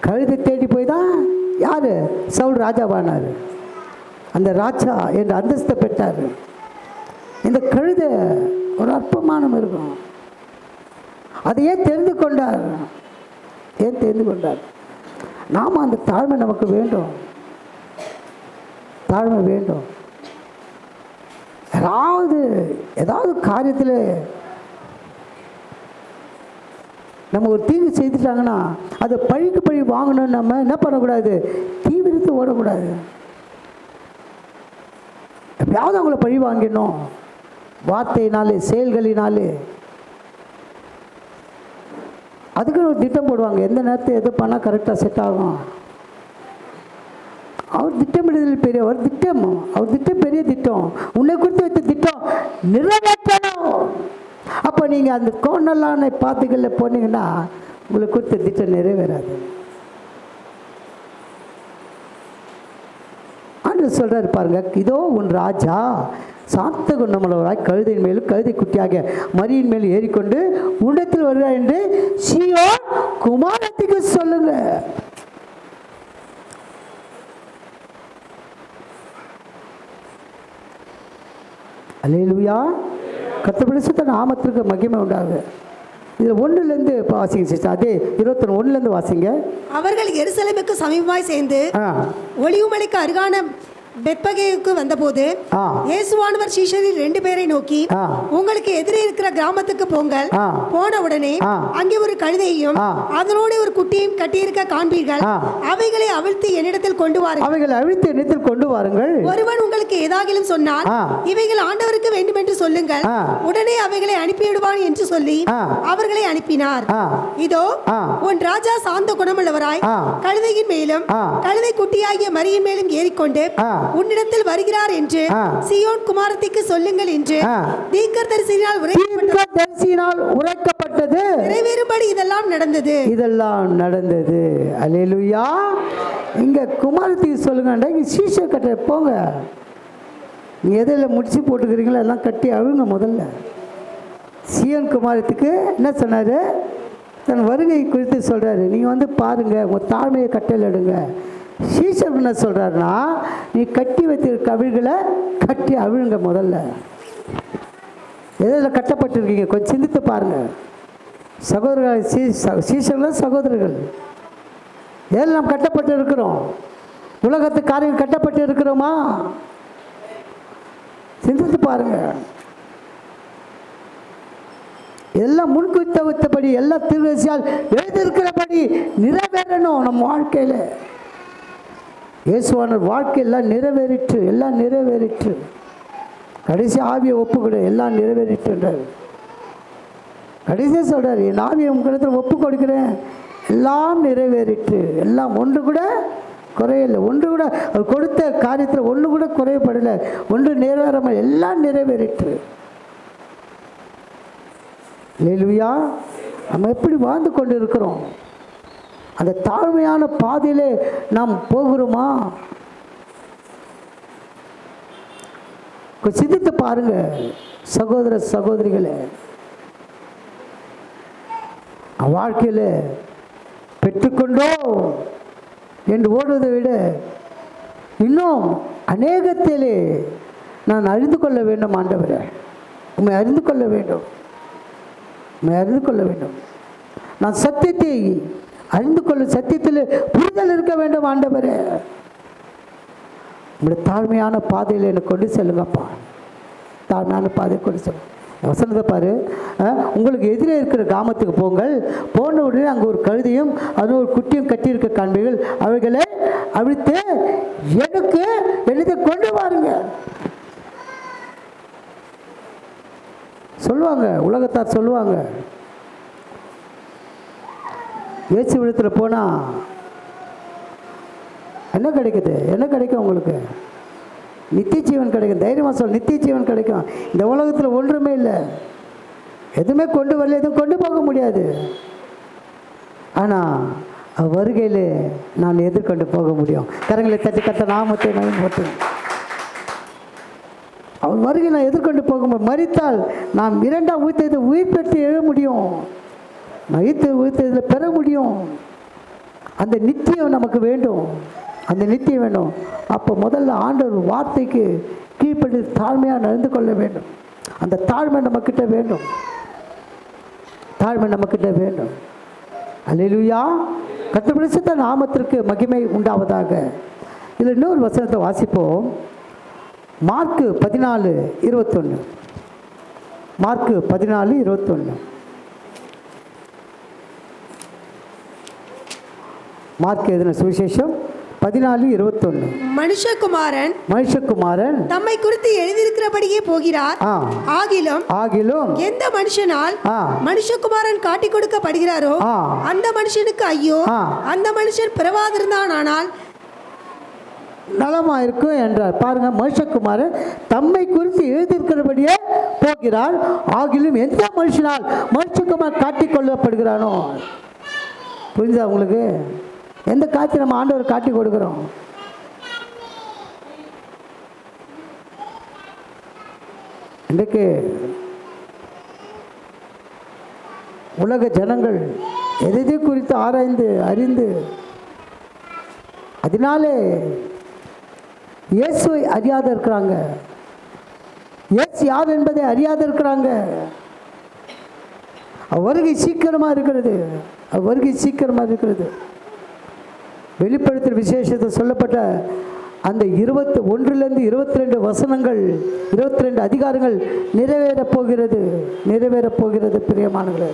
கழுதை தேடி போய் தான் யார் சவுல் ராஜாவானார், அந்த ராஜா என்ற அந்தஸ்தை பெற்றார். இந்த கழுதை ஒரு அற்பமான மிருகம். அதை ஏன் தெரிந்து கொண்டார்? ஏன் தெரிந்து கொண்டார்? நாம் அந்த தாழ்மை நமக்கு வேண்டும், தாழ்மை வேண்டும். ஏதாவது காரியத்தில் நம்ம ஒரு தீங்கு செய்துட்டாங்கன்னா அதை பழிக்கு பழி வாங்கணும்னு நம்ம என்ன பண்ணக்கூடாது? தீவிரத்து ஓடக்கூடாது. எப்படியாவது அவங்கள பழி வாங்கிடணும், வார்த்தையினாலே செயல்களினாலே. அதுக்குன்னு ஒரு திட்டம் போடுவாங்க, எந்த நேரத்தை எது பண்ணால் கரெக்டாக செட் ஆகும். அவர் திட்டமிடுதல் பெரியவர். அவர் திட்டம் பெரிய திட்டம். உன்னை குறித்து வைத்த திட்டம் நிறைவேற்றணும். அப்போ நீங்கள் அந்த கோணலான பாத்துகளில் போனீங்கன்னா உங்களை குறித்த திட்டம் நிறைவேறாது. ஆண்டு சொல்கிறார் பாருங்க, இதோ உன் ராஜா சாந்த குணமுள்ளவராய் கழுதையின் மேலும் கழுதை குட்டியாக மரியின் மேலும் ஏறிக்கொண்டு உன்னத்தில் வருகிறார் என்று சீயோன் குமாரத்திற்கு சொல்லுங்க. அல்லேலூயா. கர்த்தருடைய பரிசுத்த நாமத்திற்கு மகிமை உண்டாகுது. இதில் 1லேருந்து வாசிங்க சிஸ்டர். அதே 21 வாசிங்க. அவர்கள் எருசலேமுக்கு சமீபமாய் சேர்ந்து ஒலிவுமலைக்கு அருகான பெத்பகேவுக்கு வந்தபோது இயேசுவானவர் சீஷரில் 2 பேரை நோக்கி, உங்களுக்கு எதிரே இருக்கிற கிராமத்துக்கு போங்கள். போன உடனே அங்கே ஒரு கழுதையையும் அதனோட ஒரு குட்டியையும் கட்டியிருக்க காண்பீர்கள். அவைகளை அவிழ்த்து என்னிடத்தில் கொண்டு வாருங்கள். ஒருவன் உங்களுக்கு ஏதாகிலும் சொன்னால் இவைகள் ஆண்டவருக்கு வேண்டும் என்று சொல்லுங்கள், உடனே அவைகளை அனுப்பிவிடுவான் என்று சொல்லி அவர்களை அனுப்பினார். இதோ உன் ராஜா சாந்த குணமுள்ளவராய் கழுதையின் மேலும் கழுதை குட்டியாகிய மரியின் மேலும் ஏறிக்கொண்டு உன்னிடத்தில் வருகிறார் என்று சீயோன் குமாரத்திற்கு சொல்லுங்கள் என்று தீர்க்கதரிசியினால் உரைக்கப்பட்டது. நிறைவேறும்படி இதெல்லாம் நடந்தது. அல்லேலூயா. இங்க குமாரத்திற்கு சொல்லுங்க, இங்க சீஷர் கட்ட போங்க. நீ எதில் முடிச்சு போட்டுக்கிறீங்களோ எல்லாம் கட்டி அழுங்க. முதல்ல சீயோன் குமாரத்துக்கு என்ன சொன்னார்? தன் வருகை குறித்து சொல்கிறாரு. நீங்கள் வந்து பாருங்கள், உங்கள் தாழ்மையை கட்டல் எடுங்க. சீஷர் என்ன சொல்கிறாருன்னா, நீ கட்டி வைத்திருக்க அவிழ்களை கட்டி அவிழுங்க. முதல்ல எதில் கட்டப்பட்டிருக்கீங்க கொஞ்சம் சிந்தித்து பாருங்கள். சகோதரர்கள், சீஷர்கள் சகோதரர்கள் எதில் நாம் கட்டப்பட்டு இருக்கிறோம்? உலகத்து காரியம் கட்டப்பட்டு இருக்கிறோமா? சிந்தித்து பாருங்கள். எல்லாம் முன்குறித்தபடி எல்லாம் தீர்க்கதரிசியால் எழுதியிருக்கிறபடி நிறைவேறணும் நம்ம வாழ்க்கையில். இயேசுவான வாழ்க்கை எல்லாம் நிறைவேறிற்று. கடைசி ஆவியை ஒப்புக்கொடு, எல்லாம் நிறைவேறிட்டுன்றார். கடைசியாக சொல்கிறார், என் ஆவியை உங்களிடத்தில் ஒப்பு கொடுக்கிறேன், எல்லாம் நிறைவேறிற்று. எல்லாம் ஒன்று கூட குறையலை. ஒன்று கூட அவர் கொடுத்த காரியத்தில் ஒன்று கூட குறையப்படலை. ஒன்று நிறைவேறாமல் எல்லாம் நிறைவேறிற்று. அல்லேலூயா. நம்ம எப்படி வாழ்ந்து கொண்டு இருக்கிறோம்? அந்த தாழ்மையான பாதையிலே நாம் போகிறோமா? சிந்தித்து பாருங்க சகோதர சகோதரிகளே. வாழ்க்கையில் பெற்றுக்கொண்டோ என்று ஓடுவதை விட இன்னும் அநேகத்திலே நான் அறிந்து கொள்ள வேண்டும். ஆண்டவரே, உண்மை அறிந்து கொள்ள வேண்டும். நான் சத்தியத்தை அறிந்து கொள்ள, சத்தியத்தில் புரிதல் இருக்க வேண்டும். ஆண்டவரே, உங்களுடைய தாழ்மையான பாதையில் என்னை கொண்டு செல்லுங்கப்பா. தாழ்மையான பாதையை கொண்டு செல்லுங்க. வசனத்தை பாரு, உங்களுக்கு எதிரே இருக்கிற கிராமத்துக்கு போங்கள். போன உடனே அங்கே ஒரு கழுதையும் அது ஒரு குட்டியும் கட்டியிருக்க காண்பீர்கள். அவைகளை அவிழ்த்து எனக்கு எழுதி கொண்டு வாருங்க சொல்லுவாங்க. உலகத்தார் சொல்லுவாங்க, இயேசு விடத்தில் போனால் என்ன கிடைக்கும் உங்களுக்கு? நித்திய ஜீவன் கிடைக்கும். தைரியமாக சொல், நித்திய ஜீவன் கிடைக்கும். இந்த உலகத்தில் ஒன்றுமே இல்லை, எதுவுமே கொண்டு வரல, எதுவும் கொண்டு போக முடியாது. ஆனால் வருகையில் நான் எதிர்கொண்டு போக முடியும். கரங்களை தட்டி கத்த நாமத்தை போட்டு அவன் வருகை நான் எதிர்கொண்டு போக முடியும். மரித்தால் நாம் 2ஆம் உயிர்த்தெழுந்து உயிர் பெற்று எழ முடியும். மரித்து உயிர்த்தெழுதலை பெற முடியும். அந்த நித்தியம் நமக்கு வேண்டும், அந்த நித்தியம் வேண்டும். அப்போ முதல்ல ஆண்டவர் வார்த்தைக்கு கீழ்ப்படி தாழ்மையாக நடந்து கொள்ள வேண்டும். அந்த தாழ்மை நம்மக்கிட்ட வேண்டும், தாழ்மை நம்மக்கிட்ட வேண்டும். அல்லேலூயா. கர்த்தருடைய பரிசுத்த நாமத்திற்கு மகிமை உண்டாவதாக. இதில் இன்னொரு வசனத்தை வாசிப்போம். மார்க்கு 14:21. மார்க்கு 14:21. மார்க் எழுதின சுவிசேஷம் 14:21. மனுஷகுமாரன் தம்மை குறித்து எழுதியிருக்கிறபடியே போகிறார். ஆகிலும் எந்த மனுஷனால் மனுஷகுமாரன் காட்டிக் கொடுக்கப்படுகிறாரோ அந்த மனுஷனுக்கு ஐயோ, அந்த மனுஷன் பிறவாதிருந்தானால் நலமா இருக்கும் என்றார். பாருங்க, மனுஷகுமாரன் தம்மை குறித்து எழுதியிருக்கிறபடியே போகிறார். ஆகிலும் எந்த மனுஷனால் மனுஷகுமாரன் காட்டிக் கொள்ளப்படுகிறானோ. புரிஞ்சா உங்களுக்கு? எந்த காட்சி நம்ம ஆண்டவர் காட்டி கொடுக்கிறோம்? இன்றைக்கு உலக ஜனங்கள் எதை குறித்து ஆராய்ந்து அறிந்து அதனாலே இயேசுவை அறியாத இருக்கிறாங்க, இயேசு யார் என்பதை அறியாத இருக்கிறாங்க. வருகை சீக்கிரமாக இருக்கிறது, வருகை சீக்கிரமாக இருக்கிறது. வெளிப்படுத்தல் விசேஷத்தை சொல்லப்பட்ட அந்த 21 22 வசனங்கள், 22 அதிகாரங்கள் நிறைவேறப் போகிறது, நிறைவேறப் போகிறது. பிரியமானவர்களே,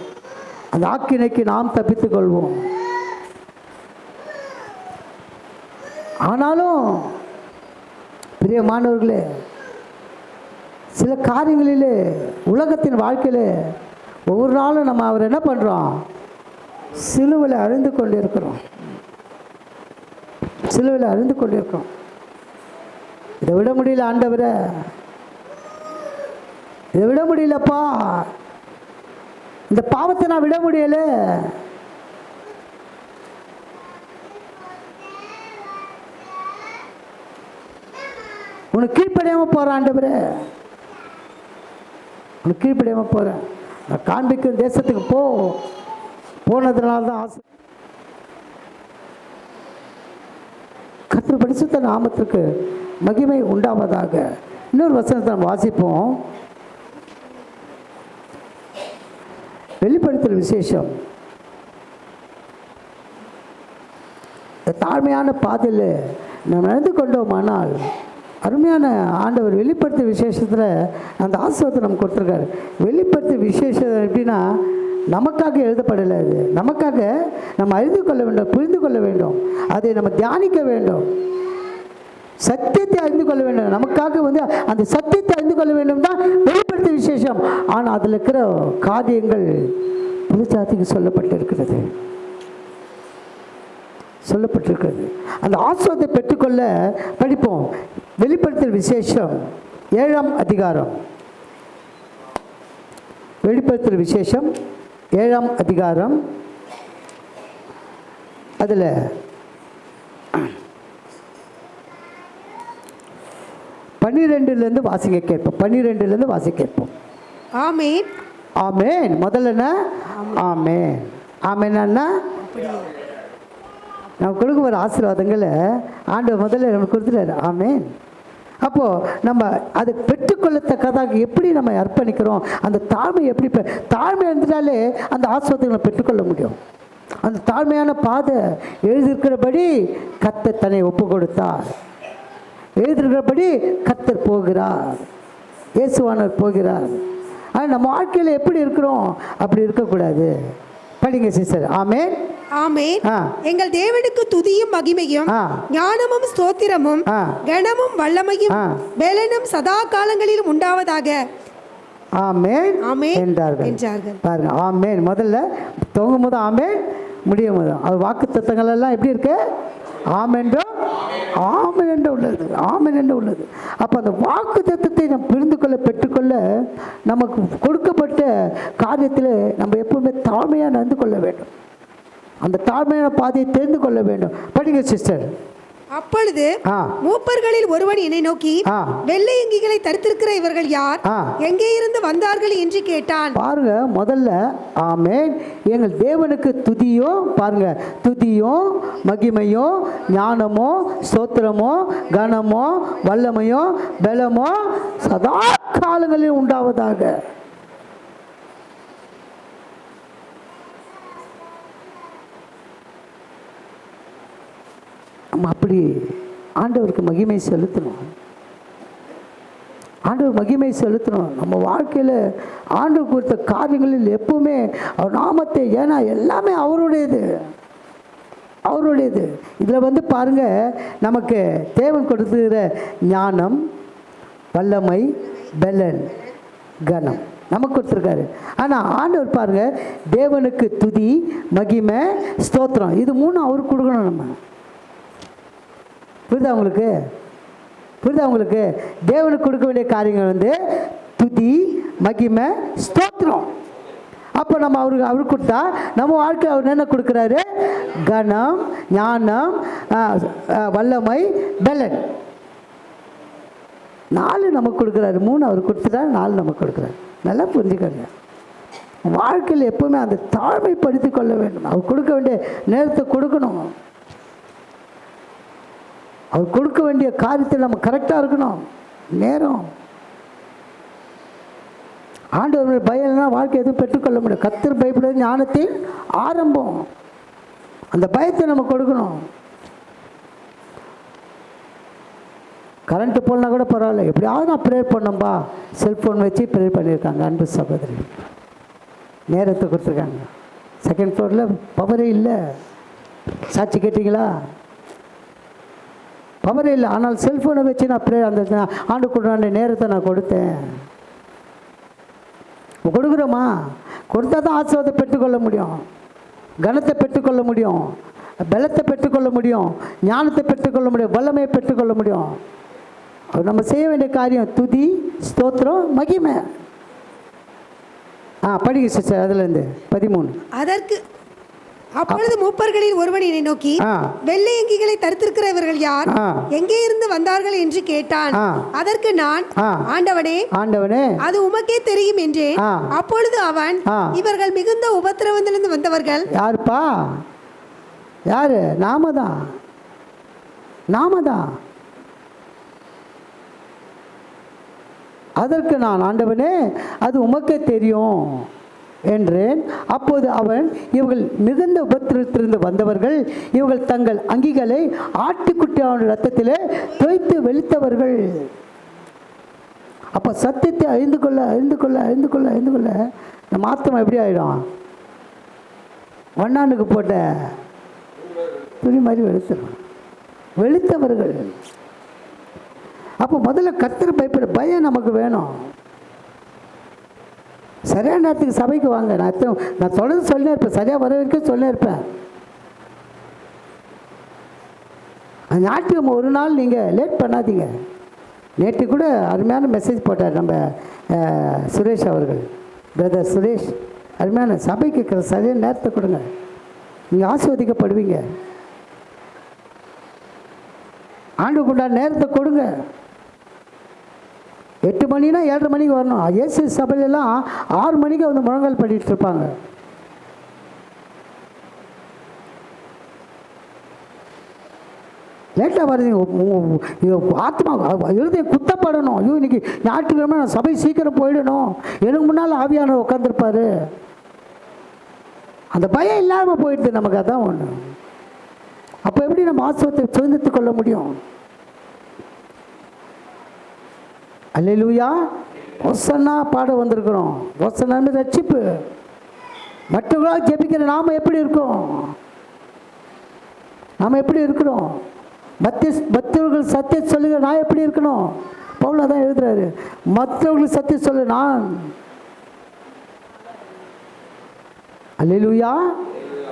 அந்த ஆக்கினைக்கு நாம் தப்பித்துக் கொள்வோம். ஆனாலும் பிரியமானவர்களே, சில காரியங்களிலே உலகத்தின் வாழ்க்கையில் ஒவ்வொரு நாளும் நம்ம அவர் என்ன பண்ணுறோம்? சிலுவையில் அழிந்து கொண்டிருக்கிறோம், சிலுவையில் அழிந்து கொண்டிருக்கிறோம். இதை விட முடியல ஆண்டவரே, இதை விட முடியலப்பா, இந்த பாவத்தை நான் விட முடியல. உனக்கு கீழ்ப்படியாமல் போகிறேன் ஆண்டவரே, உனக்கு கீழ்ப்படியாமல் போகிறேன். நான் காண்பிக்கும் தேசத்துக்கு போனதுனால தான் ஆசை. கர்த்தர் பரிசுத்த நாமத்திற்கு மகிமை உண்டாவதாக. இன்னொரு வசனத்தை நம்ம வாசிப்போம். வெளிப்படுத்தல் விசேஷம் தாழ்மையான பாதையில் நாம் நடந்து கொண்டோமானால் அருமையான ஆண்டவர் வெளிப்படுத்தல் விசேஷத்தில் அந்த ஆசீர்வாதத்தை நம்ம கொடுத்துருக்காரு. வெளிப்படுத்தல் விசேஷம் எப்படின்னா நமக்காக எழுதப்படலை, அது நமக்காக நம்ம அறிந்து கொள்ள வேண்டும், புரிந்து கொள்ள வேண்டும், அதை நம்ம தியானிக்க வேண்டும், சத்தியத்தை அறிந்து கொள்ள வேண்டும். நமக்காக அந்த சத்தியத்தை அறிந்து கொள்ள வேண்டும் தான் வெளிப்படுத்த விசேஷம். ஆனால் அதில் இருக்கிற காரியங்கள் புதுச்சாத்திக்கு சொல்லப்பட்டிருக்கிறது, சொல்லப்பட்டிருக்கிறது. அந்த ஆசீர்வாதத்தை பெற்றுக்கொள்ள படிப்போம். வெளிப்படுத்தல் விசேஷம் 7ஆம் அதிகாரம். வெளிப்படுத்தல் விசேஷம் 7ஆம் அதிகாரம். அதில் 12 வாசிக்க கேட்போம். 12 வாசிக்க கேட்போம். ஆமென், ஆமென். முதல்ல என்ன? ஆமென். ஆமென். நம்ம கொடுக்க வர ஆசீர்வாதங்களை ஆண்டவர் முதல்ல நம்ம கொடுத்துட்டாரு. ஆமென். அப்போது நம்ம அதை பெற்றுக்கொள்ளத்தக்கதாக எப்படி நம்ம அர்ப்பணிக்கிறோம், அந்த தாழ்மை எப்படி தாழ்மை இருந்துட்டாலே அந்த ஆசீர்வாதங்களை பெற்றுக்கொள்ள முடியும். அந்த தாழ்மையான பாதை எழுதியிருக்கிறபடி கர்த்தர் தன்னை ஒப்பு கொடுத்தார், எழுதியிருக்கிறபடி கர்த்தர் போகிறார், இயேசுவானவர் போகிறார். ஆனால் நம்ம வாழ்க்கையில் எப்படி இருக்கிறோம் அப்படி இருக்கக்கூடாது. படிங்க சிஸ்டர். ஆமென். ஆமென். எங்கள் தேவனுக்கு துதியும் மகிமையும் ஞானமும் ஸ்தோத்திரமும் கனமும் வல்லமையும் பெலனும் சதா காலங்களிலும் உண்டாவதாக. ஆமென். ஆமென் என்றார்கள். பாருங்க, ஆமென் முதல்ல துவங்கும் போது ஆமென், முடியும் போது அது வாக்கு தத்தங்கள் எல்லாம் எப்படி இருக்கு? ஆமென்றும் ஆமென் என்று உள்ளது, ஆமென் என்று உள்ளது. அப்போ அந்த வாக்கு தத்தத்தை நம்ம புரிந்து கொள்ள பெற்றுக்கொள்ள நமக்கு கொடுக்கப்பட்ட காரியத்தில் நம்ம எப்பவுமே தாழ்மையாக நடந்து கொள்ள வேண்டும். அந்த தாழ்மையான பாதையை தெரிந்து கொள்ள வேண்டும். படிங்க சிஸ்டர். அப்பொழுது மூப்பர்களில் ஒருவன் என்னை நோக்கி, வெள்ளை அங்கிகளை தரித்திருக்கிற இவர்கள் யார், எங்கே இருந்து வந்தார்கள் என்று கேட்டான். பாருங்க, முதல்ல ஆமென், எங்கள் தேவனுக்கு துதியோ, பாருங்க, துதியோ மகிமையோ ஞானமோ ஸ்தோத்திரமோ கனமோ வல்லமையோ பலமோ சதா காலங்களில் உண்டாவதாக. நம்ம அப்படி ஆண்டவருக்கு மகிமை செலுத்தணும். ஆண்டவர் மகிமை செலுத்தணும். நம்ம வாழ்க்கையில் ஆண்டவர் கொடுத்த காரியங்களில் எப்பவுமே அவர் நாமத்தை, ஏன்னா எல்லாமே அவருடையது, அவருடையது. இதில் பாருங்கள், நமக்கு தேவன் கொடுத்துக்கிற ஞானம் வல்லமை பலன் கனம் நமக்கு கொடுத்துருக்காரு. ஆனால் ஆண்டவர் பாருங்கள், தேவனுக்கு துதி மகிமை ஸ்தோத்திரம், இது மூணு அவருக்கு கொடுக்கணும். நம்ம புரியுதா உங்களுக்கு? புரியுதா உங்களுக்கு? தேவனுக்கு கொடுக்க வேண்டிய காரியங்கள் துதி மகிமை ஸ்தோத்திரம். அப்போ நம்ம அவருக்கு கொடுத்தா நம்ம வாழ்க்கை அவர் என்ன கொடுக்குறாரு? கனம் ஞானம் வல்லமை பலன். 4 நமக்கு கொடுக்குறாரு, 3 அவர் கொடுத்துட்டா 4 நமக்கு கொடுக்குறாரு. நல்லா புரிஞ்சுக்கோங்க. வாழ்க்கையில் எப்பவுமே அந்த தாழ்மைப்படுத்தி கொள்ள வேண்டும். அவர் கொடுக்க வேண்டிய நேரத்தை கொடுக்கணும். அவர் கொடுக்க வேண்டிய காரியத்தில் நம்ம கரெக்டாக இருக்கணும். நேரம் ஆண்டவருடைய பயம் இல்லைன்னா வாழ்க்கை எதுவும் பெற்றுக்கொள்ள முடியும். கர்த்தர் பயப்படுவது ஞானத்தின் ஆரம்பம். அந்த பயத்தை நம்ம கொடுக்கணும். கரண்ட்டு போகலனா கூட பரவாயில்ல, எப்படியாவது நான் ப்ரேயர் பண்ணோம்பா, செல்ஃபோன் வச்சு ப்ரேயர் பண்ணியிருக்காங்க அன்பு சகோதரி. நேரத்தை கொடுத்துருக்காங்க. 2nd ஃப்ளோரில் பவரே இல்லை. சாட்சி கேட்டிங்களா? பவரே இல்லை. ஆனால் செல்ஃபோனை வச்சு நான் ப்ரேயர், அந்த ஆண்டு கொடுத்த நேரத்தை நான் கொடுத்தேன். கொடுக்குறோமா? கொடுத்தா தான் ஆசீர்வாதத்தை பெற்றுக்கொள்ள முடியும், கனத்தை பெற்றுக்கொள்ள முடியும், பலத்தை பெற்றுக்கொள்ள முடியும், ஞானத்தை பெற்றுக்கொள்ள முடியும், வல்லமையை பெற்றுக்கொள்ள முடியும். அது நம்ம செய்ய வேண்டிய காரியம் துதி ஸ்தோத்திரம் மகிமை. படிக்க சிஸ்டர், அதுலேருந்து 13. அதற்கு அப்பொழுது மூப்பர்களில் ஒருவன் என்னை நோக்கி, வெள்ளை அங்கிகளை தரித்திருக்கிற இவர்கள் யார், எங்கே இருந்து வந்தார்கள் என்று கேட்டான். அதற்கு நான், ஆண்டவனே அது உமக்கே தெரியும் என்றேன். அப்பொழுது அவன், இவர்கள் மிகுந்த உபத்திரவத்திலிருந்து வந்தவர்கள். யாருப்பா? யாரு? நாமதான். அதற்கு நான், ஆண்டவனே அது உமக்கே தெரியும் என்றேன். அப்போது அவன், இவர்கள் மிகுந்த உபத்திரத்திலிருந்து வந்தவர்கள், இவர்கள் தங்கள் அங்கிகளை ஆட்டுக்குட்டியான ரத்தத்திலே தோய்த்து வெளுத்தவர்கள். அப்போ சத்தியத்தை அறிந்து கொள்ள நம்ம ஆத்மா எப்படி ஆகிடும்? வண்ணானுக்கு போட்ட துணி மாதிரி வெளுத்தவர்கள். அப்போ முதல்ல கர்த்தர் பயப்பட பயம் நமக்கு வேணும். சரியான நேரத்துக்கு சபைக்கு வாங்க. நான் தொடர்ந்து சொல்லினே இருப்பேன், சரியாக வர வரைக்கும் சொல்லினே இருப்பேன். ஞாயிற்றுக்கிழமை ஒரு நாள் நீங்கள் லேட் பண்ணாதீங்க. நேற்று கூட அருமையான மெசேஜ் போட்டார் நம்ம சுரேஷ் அவர்கள், பிரதர் சுரேஷ். அருமையான சபைக்கு சரியான நேரத்தை கொடுங்க, நீங்கள் ஆசீர்வதிக்கப்படுவீங்க. ஆண்டுக்கு உண்டான நேரத்தை கொடுங்க. 8 மணினா 7:30 மணிக்கு வரணும். இயேசு சபையிலெல்லாம் 6 மணிக்கு வந்து முழங்கால் பண்ணிட்டு இருப்பாங்க. லேட்டாக வருதுங்க. ஆத்மா இருதயம் குத்தப்படணும். ஐயோ இன்னைக்கு ஞாயிற்றுக்கிழமை நான் சபை சீக்கிரம் போயிடணும், எனக்கு முன்னால் ஆவியானவர் உட்காந்துருப்பாரு. அந்த பயம் இல்லாமல் போயிடுது நமக்கு. அதான் ஒன்று. அப்போ எப்படி நம்ம ஆசீர்வாதத்தை சுதந்திரத்து கொள்ள முடியும்? அல்லேலூயா. ஒசன்னா பாட வந்திருக்கிறோம். ஒசன்னான்னு ரட்சிப்பு. மற்றவர்களாக ஜெபிக்கிற நாம் எப்படி இருக்கோம்? நாம் எப்படி இருக்கிறோம்? மற்றவர்கள் சத்தியம் சொல்லுகிற நான் எப்படி இருக்கணும்? பவுல் தான் எழுதுறாரு, மற்றவர்கள் சத்தியம் சொல்லு நான். அல்லேலூயா.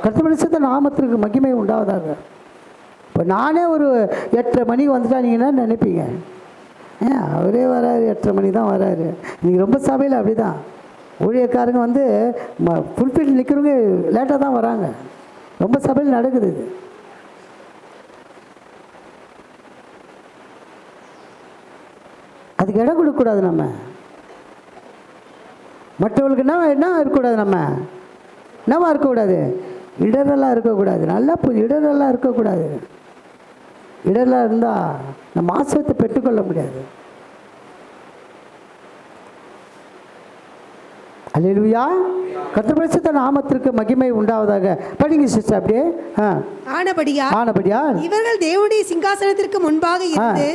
கர்த்தருடைய நாமத்திற்கு மகிமை உண்டாவதாக. இப்போ நானே ஒரு 8:30 மணிக்கு வந்துட்டா நீங்கள் என்ன நினைப்பீங்க? அவரே வராரு, 8:30 மணி தான் வராரு. நீங்கள் ரொம்ப சபையில் அப்படி தான். ஊழியக்காரங்க ஃபுல்ஃபில் நிற்கிறவங்க லேட்டாக தான் வராங்க. ரொம்ப சபையில் நடக்குது இது. அதுக்கு இடம் கொடுக்கக்கூடாது. நம்ம மற்றவர்களுக்கு என்ன இருக்கக்கூடாது, நம்ம என்னவா இருக்கக்கூடாது, இடரெல்லாம் இருக்கக்கூடாது. நல்லா இடரெல்லாம் இருக்கக்கூடாது. இடரெல்லாம் இருந்தால் நம்ம ஆசிரியத்தை பெற்றுக்கொள்ள முடியாது. அல்லேலூயா. கர்த்தர் பரிசுத்த நாமத்திற்கு மகிமை உண்டாவதாக. படிங்க சிஸ்டர் அப்படியே. ஆனபடியால் இவர்கள் தேவனுடைய சிங்காசனத்திற்கு முன்பாக இருந்து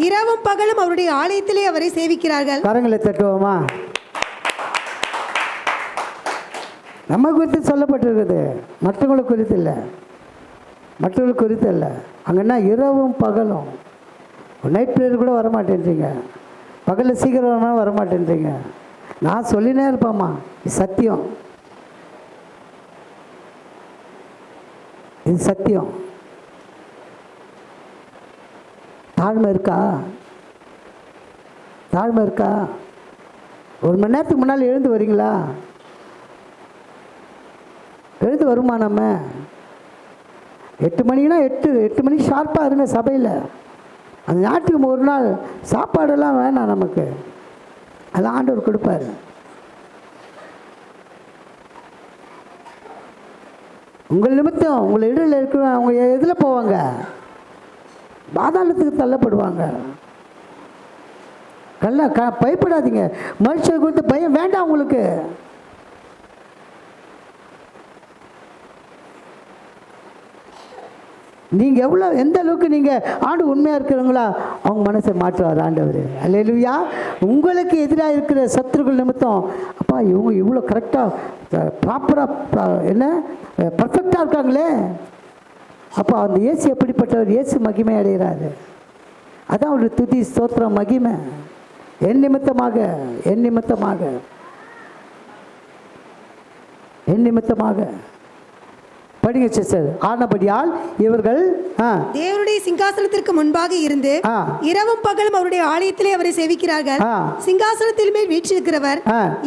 இரவும் பகலும் அவருடைய ஆலயத்திலே அவரை சேவிக்கிறார்கள். கரங்களை தட்டுவோமா? நம்ம குறித்து சொல்லப்பட்டிருக்குது, மற்றவங்களுக்கு குறித்து இல்லை. மற்றவங்களுக்கு குறித்து இல்லை. அங்கன்னா இரவும் பகலும். நைட் ப்ரேயர் கூட வரமாட்டேன்றீங்க, பகலில் சீக்கிரம் வரமாட்டேன்றீங்க. நான் சொல்லினே இருப்பேம்மா, இது சத்தியம், இது சத்தியம். தாழ்மை இருக்கா? தாழ்மை இருக்கா? ஒரு மணி நேரத்துக்கு முன்னால் எழுந்து வரீங்களா? எழுந்து வருமா? நம்ம 8 மணினா 8 மணி ஷார்ப்பாக இருங்க சபையில். அந்த ஞாயிற்றுக்கு ஒரு நாள் சாப்பாடெல்லாம் வேணாம் நமக்கு, அதெல்லாம் ஆண்டவர் கொடுப்பார். உங்கள் நிமித்தம் உங்களை இடையில் இருக்கிற அவங்க எதில் போவாங்க? பாதாளத்துக்கு தள்ளப்படுவாங்க. பயப்படாதீங்க. மனுஷன் குறித்து பயம் வேண்டாம் உங்களுக்கு. நீங்கள் எந்த அளவுக்கு நீங்கள் ஆண்டு உண்மையாக இருக்கிறவங்களா அவங்க மனசை மாற்றுவார் ஆண்டவர். அல்லேலூயா. உங்களுக்கு எதிராக இருக்கிற சத்துருக்கள் நிமித்தம், அப்பா இவங்க இவ்வளோ கரெக்டாக ப்ராப்பராக பர்ஃபெக்டாக இருக்காங்களே, அப்போ அந்த இயேசு எப்படிப்பட்டவர்? இயேசு மகிமை அடைகிறாரு. அதான் ஒரு துதி ஸ்தோத்திரம் மகிமை. என் நிமித்தமாக என் நிமித்தமாக என் நிமித்தமாக. படிங்க சிஸ்டர். ஆனபடியால் இவர்கள் தேவனுடைய சிங்காசனத்திற்கு முன்பாக இருந்து இரவும் பகலும் அவருடைய ஆலயத்திலே அவரை சேவிக்கிறார்கள். சிங்காசனத்தின் மேல் வீற்றிருக்கிறவர்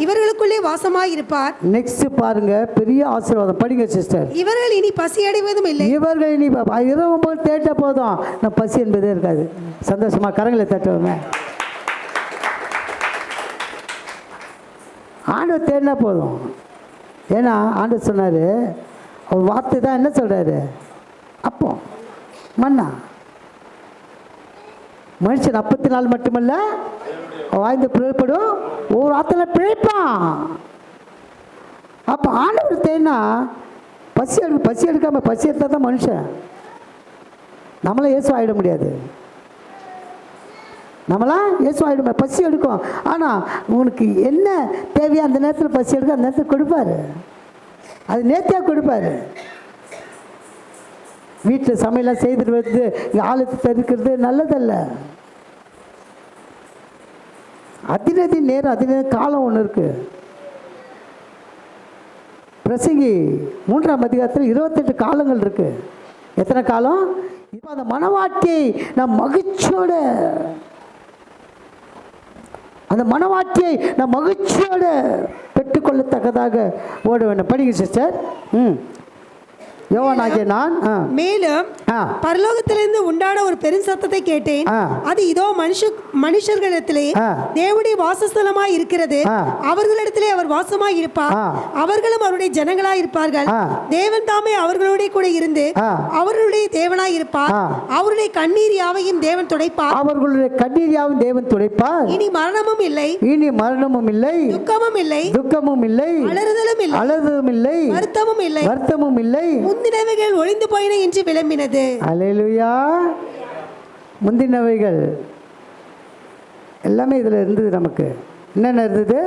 இவர்களுக்குள்ளே வாசமாய் இருப்பார். நெக்ஸ்ட் பாருங்க, பெரிய ஆசீர்வாதம். படிங்க சிஸ்டர். இவர்கள் இனி பசி அடைவதும் இல்லை. இவர்கள் இனி இரவும் போல் தேட்ட போதும் நான் பசி என்பதே இருக்காது. சந்தோஷமா கரங்களை தட்டுவோமே. ஆண்டவர் தேடினா போதும். ஏன்னா ஆண்டவர் சொன்னார், ஒரு வார்த்தை தான் என்ன சொல்கிறாரு, அப்போ மன்னா மனுஷன் 40 மட்டுமல்ல வாய்ந்து பிழைப்படும், ஒரு வார்த்தையில பிழைப்பான். அப்போ ஆண்டவர் தேனா பசி எடுக்காமல் பசி எடுத்தால் தான் மனுஷன். நம்மளாம் இயேசு ஆகிட முடியாது. நம்மளாம் இயேசு ஆகிட முடியாது. பசி எடுக்கும். ஆனால் உனக்கு என்ன தேவையோ அந்த நேரத்தில் பசி எடுக்க அந்த நேரத்தில் கொடுப்பாரு. அது நேர்த்தியாக கொடுப்பார். வீட்டில் சமையலாம் செய்துட்டு வந்து ஆளுக்கு தடுக்கிறது நல்லதல்ல. அதினதி நேரம் அதினதி காலம் ஒன்று இருக்குது. பிரசங்கி 3ஆம் அதிகாரத்தில் 28 காலங்கள் இருக்குது. எத்தனை காலம்? இப்போ அந்த மனவாட்டியை நான் மகிழ்ச்சியோட பெற்றுக்கொள்ளத்தக்கதாக ஓட வேண்டும். படிங்க சிஸ்டர். யோவானாகிய நான் மேலும் பரலோகத்திலிருந்து உண்டான ஒரு பெரும் சத்தத்தை கேட்டேன். அது இதோ மனுஷர்களிடத்திலே தேவனுடைய வாசஸ்தலமாய் இருக்கிறது. அவர்களிடத்திலே அவர் வாசமாய் இருப்பார். அவர்களும் அவருடைய ஜனங்களாய் இருப்பார்கள். தேவன் தாமே அவர்களோட கூட இருந்து அவர்களுடைய தேவனாய் இருப்பார். அவருடைய கண்ணீர் யாவையும் தேவன் துடைப்பார். அவர்களுடைய கண்ணீர் யாவையும் தேவன் துடைப்பார். இனி மரணமும் இல்லை, துக்கமும் இல்லை, அலறுதலும் இல்லை, வருத்தமும் இல்லை. முந்தினவைகள் ஒளிந்து போயின என்று விளம்பினது. அல்லேலூயா. முந்தினவைகள் எல்லாமே இதில் இருந்தது. நமக்கு என்னென்ன இருந்தது?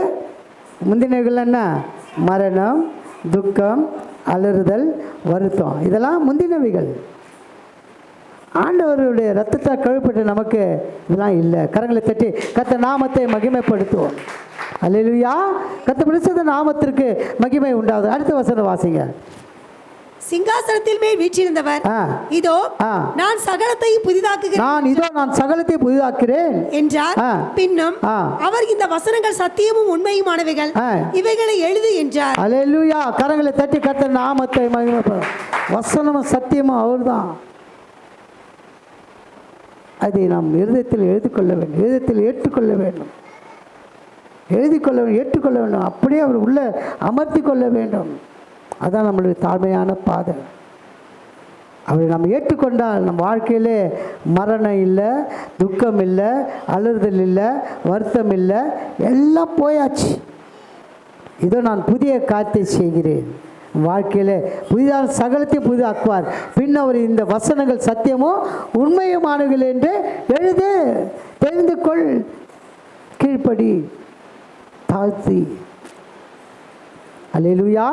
முந்தினவைகள் என்ன? மரணம், துக்கம், அலறுதல், வருத்தம். இதெல்லாம் முந்தினவைகள். ஆண்டவருடைய ரத்தத்தை கழுவிப்பட்ட நமக்கு இதெல்லாம் இல்லை. கரங்களை தட்டி கர்த்தர் நாமத்தை மகிமைப்படுத்துவோம். அல்லேலூயா. கர்த்தர் பரிசுத்த நாமத்திற்கு மகிமை உண்டாகுது. அடுத்த வசனம் வாசிங்க. சிங்காசனத்தில் மேல் வீற்றிருந்தவர் இதோ நான் சகலத்தையும் புதிதாக்குகிறேன் என்றார். பின்னும் அவர் இந்த வசனங்கள் சத்தியமும் உண்மையுமானவைகள், இவைகளை எழுது என்றார். அல்லேலூயா. கரங்களை தட்டி கர்த்தர் நாமத்தை மகிமைப்படுத்தும். வசனமும் சத்தியமும் அவர்தான். அதை நாம் இருதயத்தில் எழுதிக்கொள்ள வேண்டும், இருதயத்தில் ஏற்றுக்கொள்ள வேண்டும், ஏற்றுக்கொள்ள வேண்டும். அப்படியே அவர் உள்ளே அமர்த்தி கொள்ள வேண்டும். அதான் நம்மளுடைய தாழ்மையான பாதை. அவரை நம்ம ஏற்றுக்கொண்டால் நம் வாழ்க்கையிலே மரணம் இல்லை, துக்கம் இல்லை, அழுறுதல் இல்லை, வருத்தம் இல்லை, எல்லாம் போயாச்சு. இதோ நான் புதிய காரியத்தை செய்கிறேன், வாழ்க்கையில் புதிதாக சகலத்தையும் புதிதாக்குவார். பின் அவர் இந்த வசனங்கள் சத்தியமும் உண்மையுமானவர்கள் என்று எழுது, தெரிந்து கொள், கீழ்ப்படி, தாழ்த்தி. அல்லேலூயா.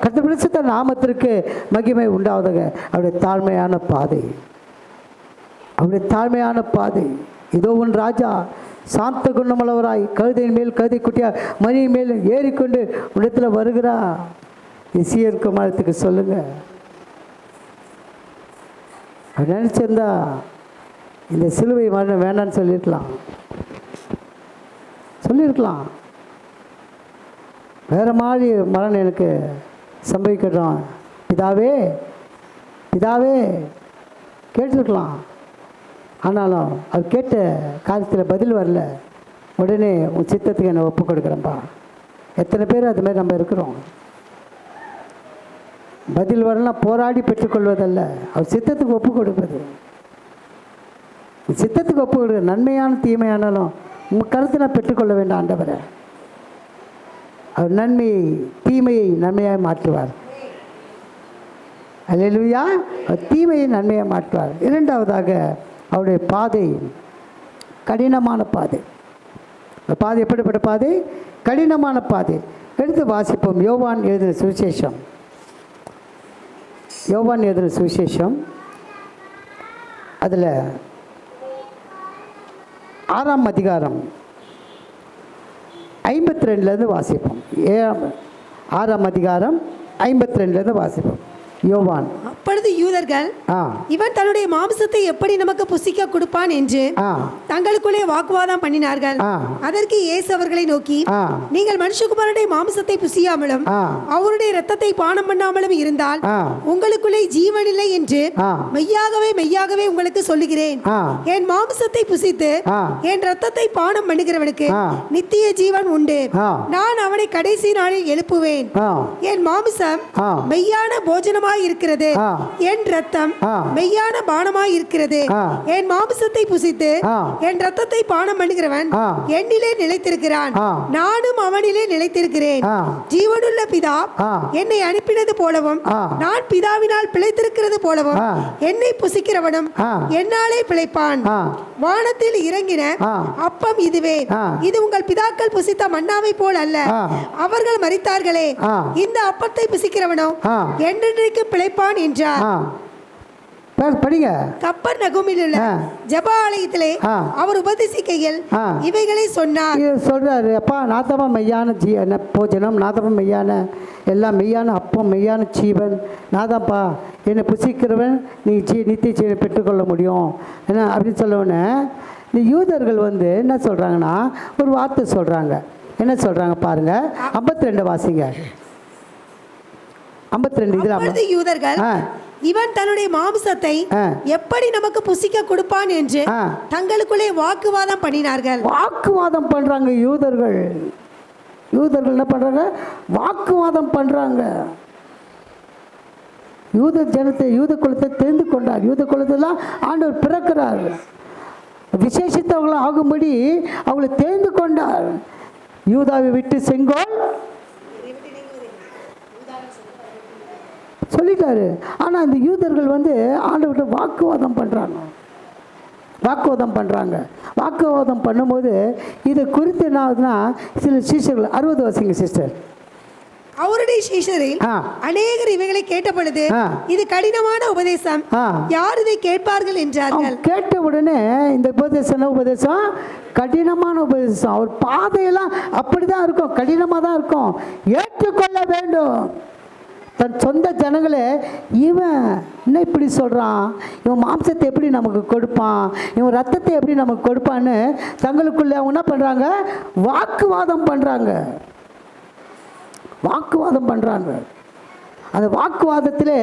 கர்த்தர் பரிசுத்த நாமத்திற்கு மகிமை உண்டாவதாக. அவருடைய தாழ்மையான பாதை, அவருடைய தாழ்மையான பாதை. இதோ உன் ராஜா சாந்த குணமுள்ளவராய் கழுதையின் மேல் கழுதை குட்டியா மணியின் மேல் ஏறிக்கொண்டு உடத்தில் வருகிறா. இசியர் குமாரத்துக்கு சொல்லுங்க. அவர் நினச்சிருந்தா இந்த சிலுவை மரணம் வேண்டான்னு சொல்லியிருக்கலாம். வேறு மாதிரி மரணம் எனக்கு சம்பவிக்கட்டும் பிதாவே, பிதாவே கேட்டிருக்கலாம். ஆனாலும் அவர் கேட்ட காரியத்தில் பதில் வரல. உடனே உன் சித்தத்துக்கு என்னை ஒப்பு கொடுக்குறேன்ப்பா. எத்தனை பேர் அது மாதிரி நம்ம இருக்கிறோம். பதில் வரலாம் போராடி பெற்றுக்கொள்வதல்ல, அவர் சித்தத்துக்கு ஒப்பு கொடுப்பது. சித்தத்துக்கு ஒப்பு கொடுக்க, நன்மையான தீமையானாலும் உங்கள் கருத்தை நான் பெற்றுக்கொள்ள வேண்டாம் ஆண்டவரை. அவர் நன்மையை தீமையை நன்மையாக மாற்றுவார். அல்லேலூயா. தீமையை நன்மையாக மாற்றுவார். இரண்டாவதாக அவருடைய பாதை கடினமான பாதை. பாதை எப்படிப்பட்ட பாதை? கடினமான பாதை. எடுத்து வாசிப்போம். யோவான் எழுதின சுவிசேஷம், யோவான் எழுதின சுவிசேஷம் அதில் 6ஆம் அதிகாரம் 52லேருந்து வாசிப்போம். 6ஆம் அதிகாரம் 52லேருந்து வாசிப்போம். யோவான். அப்பொழுது யூதர்கள் இவன் தன்னுடைய மாம்சத்தை எப்படி நமக்கு புசிக்க கொடுப்பான் என்று தங்களுக்குள்ளே வாக்குவாதம் பண்ணினார்கள். அதற்கு இயேசு அவர்களை நோக்கி, நீங்கள் மனுஷகுமாரனுடைய மாம்சத்தை புசியாமலும் அவருடைய இரத்தத்தை பானம் பண்ணாமலும் இருந்தால் உங்களுக்குள்ளே ஜீவன் இல்லை என்று மெய்யாகவே மெய்யாகவே உங்களுக்கு சொல்லுகிறேன். என் மாம்சத்தை புசித்து என் இரத்தத்தை பானம் பண்ணுகிறவனுக்கு நித்திய ஜீவன் உண்டு. நான் அவனை கடைசி நாளில் எழுப்புவேன். என் மாம்சம் மெய்யான போஜனமாய் இருக்கிறது, என் ரத்தம் மெய்யான பானமாய் இருக்கிறது. என் மாம்சத்தை புசித்து என் ரத்தத்தை பானம் பண்ணுகிறவன் என்னிலே நிலைத்திருக்கிறான், நானும் அவனிலே நிலைத்திருக்கிறேன். ஜீவனுள்ள பிதா என்னை அனுப்பினது போலவும் நான் பிதாவினால் பிழைத்திருக்கிறது போலவும் என்னை புசிக்கிறவனும் என்னாலே பிழைப்பான். வானத்தில் இறங்கின அப்பம் இதுவே, இது உங்கள் பிதாக்கள் புசித்த மன்னாவை போல் அல்ல, அவர்கள் மரித்தார்களே. இந்த அப்பத்தை புசிக்கிறவனோ என்றென்றைக்கு பிழைப்பான் என்றார். படிங்க. கப்பர்நகூமில் உள்ள ஜெப ஆலயத்திலே அவர் உபதேசிக்கையில் இவைகளை சொன்னார். சொல்றாரு, அப்பா நாதமா மெய்யான போஜனம், நாதமா மெய்யான எல்லாம் மெய்யான அப்பம், மெய்யான ஜீவன் நாதாப்பா. என்னை புசிக்கிறவன் நீ நித்திய ஜீவனை பெற்றுக்கொள்ள முடியும் என்ன அப்படின்னு சொல்லவுடனே இந்த யூதர்கள் என்ன சொல்கிறாங்கன்னா ஒரு வார்த்தை சொல்கிறாங்க. என்ன சொல்கிறாங்க பாருங்க. 52 வாசிங்க. 52 யூதர்கள் இவன் தன்னுடைய மாம்சத்தை எப்படி நமக்கு புசிக்க கொடுப்பான் என்று தங்களுக்குள்ளே வாக்குவாதம் பண்ணினார்கள். வாக்குவாதம் பண்றாங்க யூதர்கள். யூதர்கள் என்ன பண்றாங்க? வாக்குவாதம் பண்றாங்க. யூத ஜனத்தை, யூத குலத்தை தெரிந்து கொண்டார். யூத குலத்தெல்லாம் ஆண்டவர் பிறக்கிறார், விசேஷித்தவர்கள் ஆகும்படி அவங்களை தெரிந்து கொண்டார். யூதாவை விட்டு செங்கோல் சொல்லிட்டாரு. ஆனால் இந்த யூதர்கள் ஆண்டவர்கிட்ட வாக்குவாதம் பண்ணுறாங்க. வாக்குவாதம் பண்ணும்போது இதை குறித்து என்ன ஆகுதுன்னா, சில சீஷர்கள் 60 வாசிங்க சிஸ்டர். அவருடைய சீஷரில் அநேகர் இவைகளை கேட்ட பொழுது இது கடினமான உபதேசம், யார் இதை கேட்பார்கள் என்றார்கள். கேட்ட உடனே இந்த உபதேசம் கடினமான உபதேசம். அவர் பாதையெல்லாம் அப்படிதான் இருக்கும், கடினமாக தான் இருக்கும். ஏற்றுக்கொள்ள வேண்டும். தன் சொந்த ஜனங்களே இவன் என்ன இப்படி சொல்கிறான், இவன் மாம்சத்தை எப்படி நமக்கு கொடுப்பான், இவன் ரத்தத்தை எப்படி நமக்கு கொடுப்பான்னு தங்களுக்குள்ளே அவங்க என்ன பண்ணுறாங்க? வாக்குவாதம் பண்ணுறாங்க. அந்த வாக்குவாதத்தில்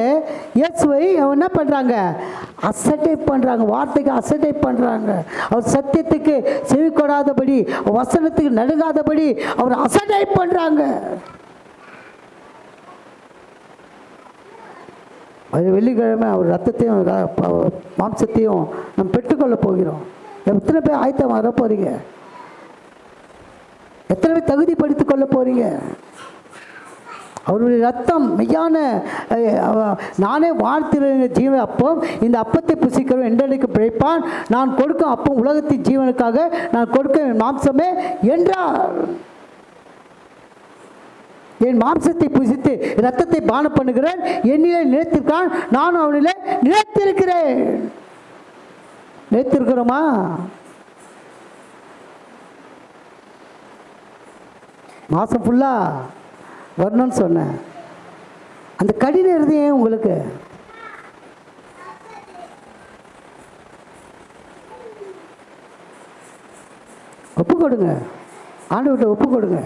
இயேசுவை என்ன பண்ணுறாங்க, அசட்டை பண்ணுறாங்க, வார்த்தைக்கு அசட்டை பண்ணுறாங்க. அவர் சத்தியத்துக்கு செவி கொடாதபடி, வசனத்துக்கு நடுங்காதபடி அவர் அசட்டை பண்ணுறாங்க. அது வெள்ளிக்கிழமை அவர் ரத்தத்தையும் மாம்சத்தையும் நம்ம பெற்றுக்கொள்ள போகிறோம். எத்தனை பேர் ஆயத்தம் வர போகிறீங்க? எத்தனை பேர் தகுதிப்படுத்திக் கொள்ள போகிறீங்க? அவருடைய ரத்தம் மெய்யான, நானே வாழ்த்திருந்த ஜீவ அப்பம், இந்த அப்பத்தை புசிக்கிறோம் என்றைக்கு பிழைப்பான், நான் கொடுக்கும் அப்பம் உலகத்தின் ஜீவனுக்காக நான் கொடுக்க மாம்சமே என்றார். என் மாம்சத்தை புசித்து ரத்தத்தை பானம் பண்ணுகிறேன், என்னிலே நிலைத்திருக்கான், நானும் அவனிலே நிலைத்திருக்கிறேன். நிலைத்திருக்கிறோமா? மாதம் ஃபுல்லாக வரணும்னு சொன்னேன். அந்த கடின இருதயம் உங்களுக்கு ஒப்பு கொடுங்க, ஆண்டவர்கிட்ட ஒப்பு கொடுங்க.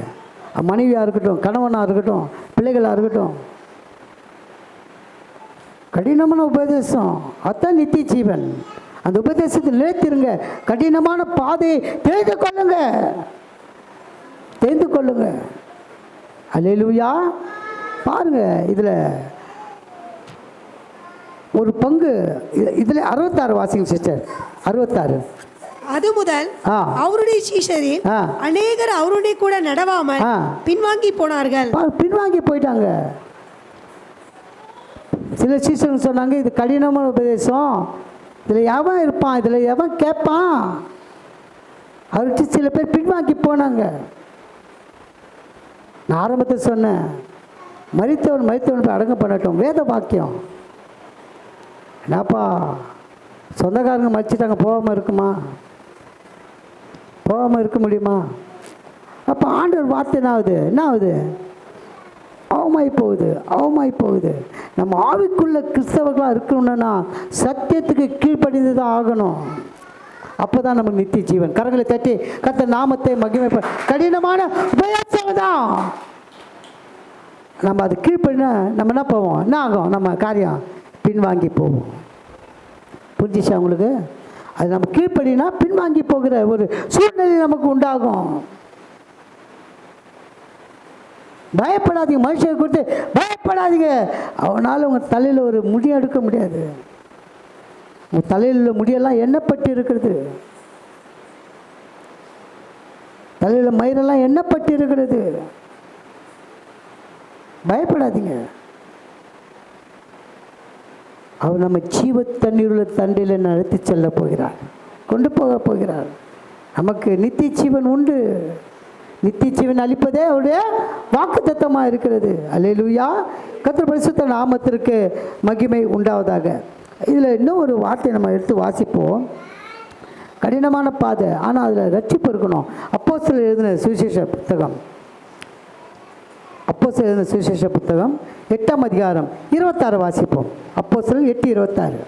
மனைவியாக இருக்கட்டும், கணவனாக இருக்கட்டும், பிள்ளைகளாக இருக்கட்டும். கடினமான உபதேசம் அதுதான் நித்திய ஜீவன். அந்த உபதேசத்தில் நிலைத்திருங்க. கடினமான பாதையை தெரிந்து கொள்ளுங்க, தெரிந்து கொள்ளுங்க. அல்லேலூயா. பாருங்க, இதில் ஒரு பங்கு, இதில் 66 வாசிங்க சிஸ்டர். 66. அது முதல் அவருடைய சீஷரில் அநேகர் அவருடைய கூட நடவாமல் பின்வாங்கி போனார்கள். பின்வாங்கி போயிட்டாங்க. சில சீஷர்கள் சொன்னாங்க, இது கடினமான உபதேசம், இதில் எவன் இருப்பான், இதில் எவன் கேட்பான். அவர்கிட்ட சில பேர் பின்வாங்கி போனாங்க. நான் ஆரம்பத்தில் சொன்னேன், மரித்தவன் போய் அடங்க பண்ணட்டும். வேத வாக்கியம் என்னப்பா, சொந்தக்காரங்க மறிச்சிட்டாங்க, போகாமல் இருக்குமா? போகாமல் இருக்க முடியுமா? அப்போ ஆண்டவர் வார்த்தை என்ன ஆகுது? அவமாய் போகுது. நம்ம ஆவிக்குள்ள கிறிஸ்தவர்களாக இருக்கணும்னா சத்தியத்துக்கு கீழ்ப்படிந்து தான் ஆகணும். அப்போ தான் நமக்கு நித்திய ஜீவன். கரங்களை தட்டி கர்த்தர் நாமத்தை மகிமை. கடினமான உபதேசம் தான். நம்ம அது கீழ்ப்படினா நம்ம என்ன போவோம், என்ன ஆகும், நம்ம காரியம் பின்வாங்கி போவோம். புரிஞ்சிச்சா உங்களுக்கு? அது நம்ம கீழ்ப்படினா பின்வாங்கி போகிற ஒரு சூழ்நிலை நமக்கு உண்டாகும். பயப்படாதீங்க, மனுஷனை கொடுத்து பயப்படாதீங்க. அவனால் உங்கள் தலையில் ஒரு முடி எடுக்க முடியாது. உங்கள் தலையில் உள்ள முடியெல்லாம் எண்ணப்பட்டு இருக்கிறது, தலையில் மயிரெல்லாம் எண்ணப்பட்டு இருக்கிறது. பயப்படாதீங்க. அவர் நம்ம ஜீவ தண்ணீர் உள்ள தண்டையில் நடத்தி செல்ல போகிறார், கொண்டு போக போகிறார். நமக்கு நித்திய ஜீவன் உண்டு. நித்திய ஜீவன் அளிப்பதே அவருடைய வாக்குத்தத்தமாக இருக்கிறது. அல்லேலூயா. கர்த்தர் பரிசுத்த நாமத்திற்கு மகிமை உண்டாவதாக. இதில் இன்னும் ஒரு வார்த்தை நம்ம எடுத்து வாசிப்போம். கடினமான பாதை, ஆனால் அதில் ரட்சிப்பு இருக்கணும். அப்போஸ்தலர் எழுதின சுவிசேஷ புத்தகம், 8ஆம் அதிகாரம் 26 வாசிப்போம். அப்போஸ்தலர் 8:26.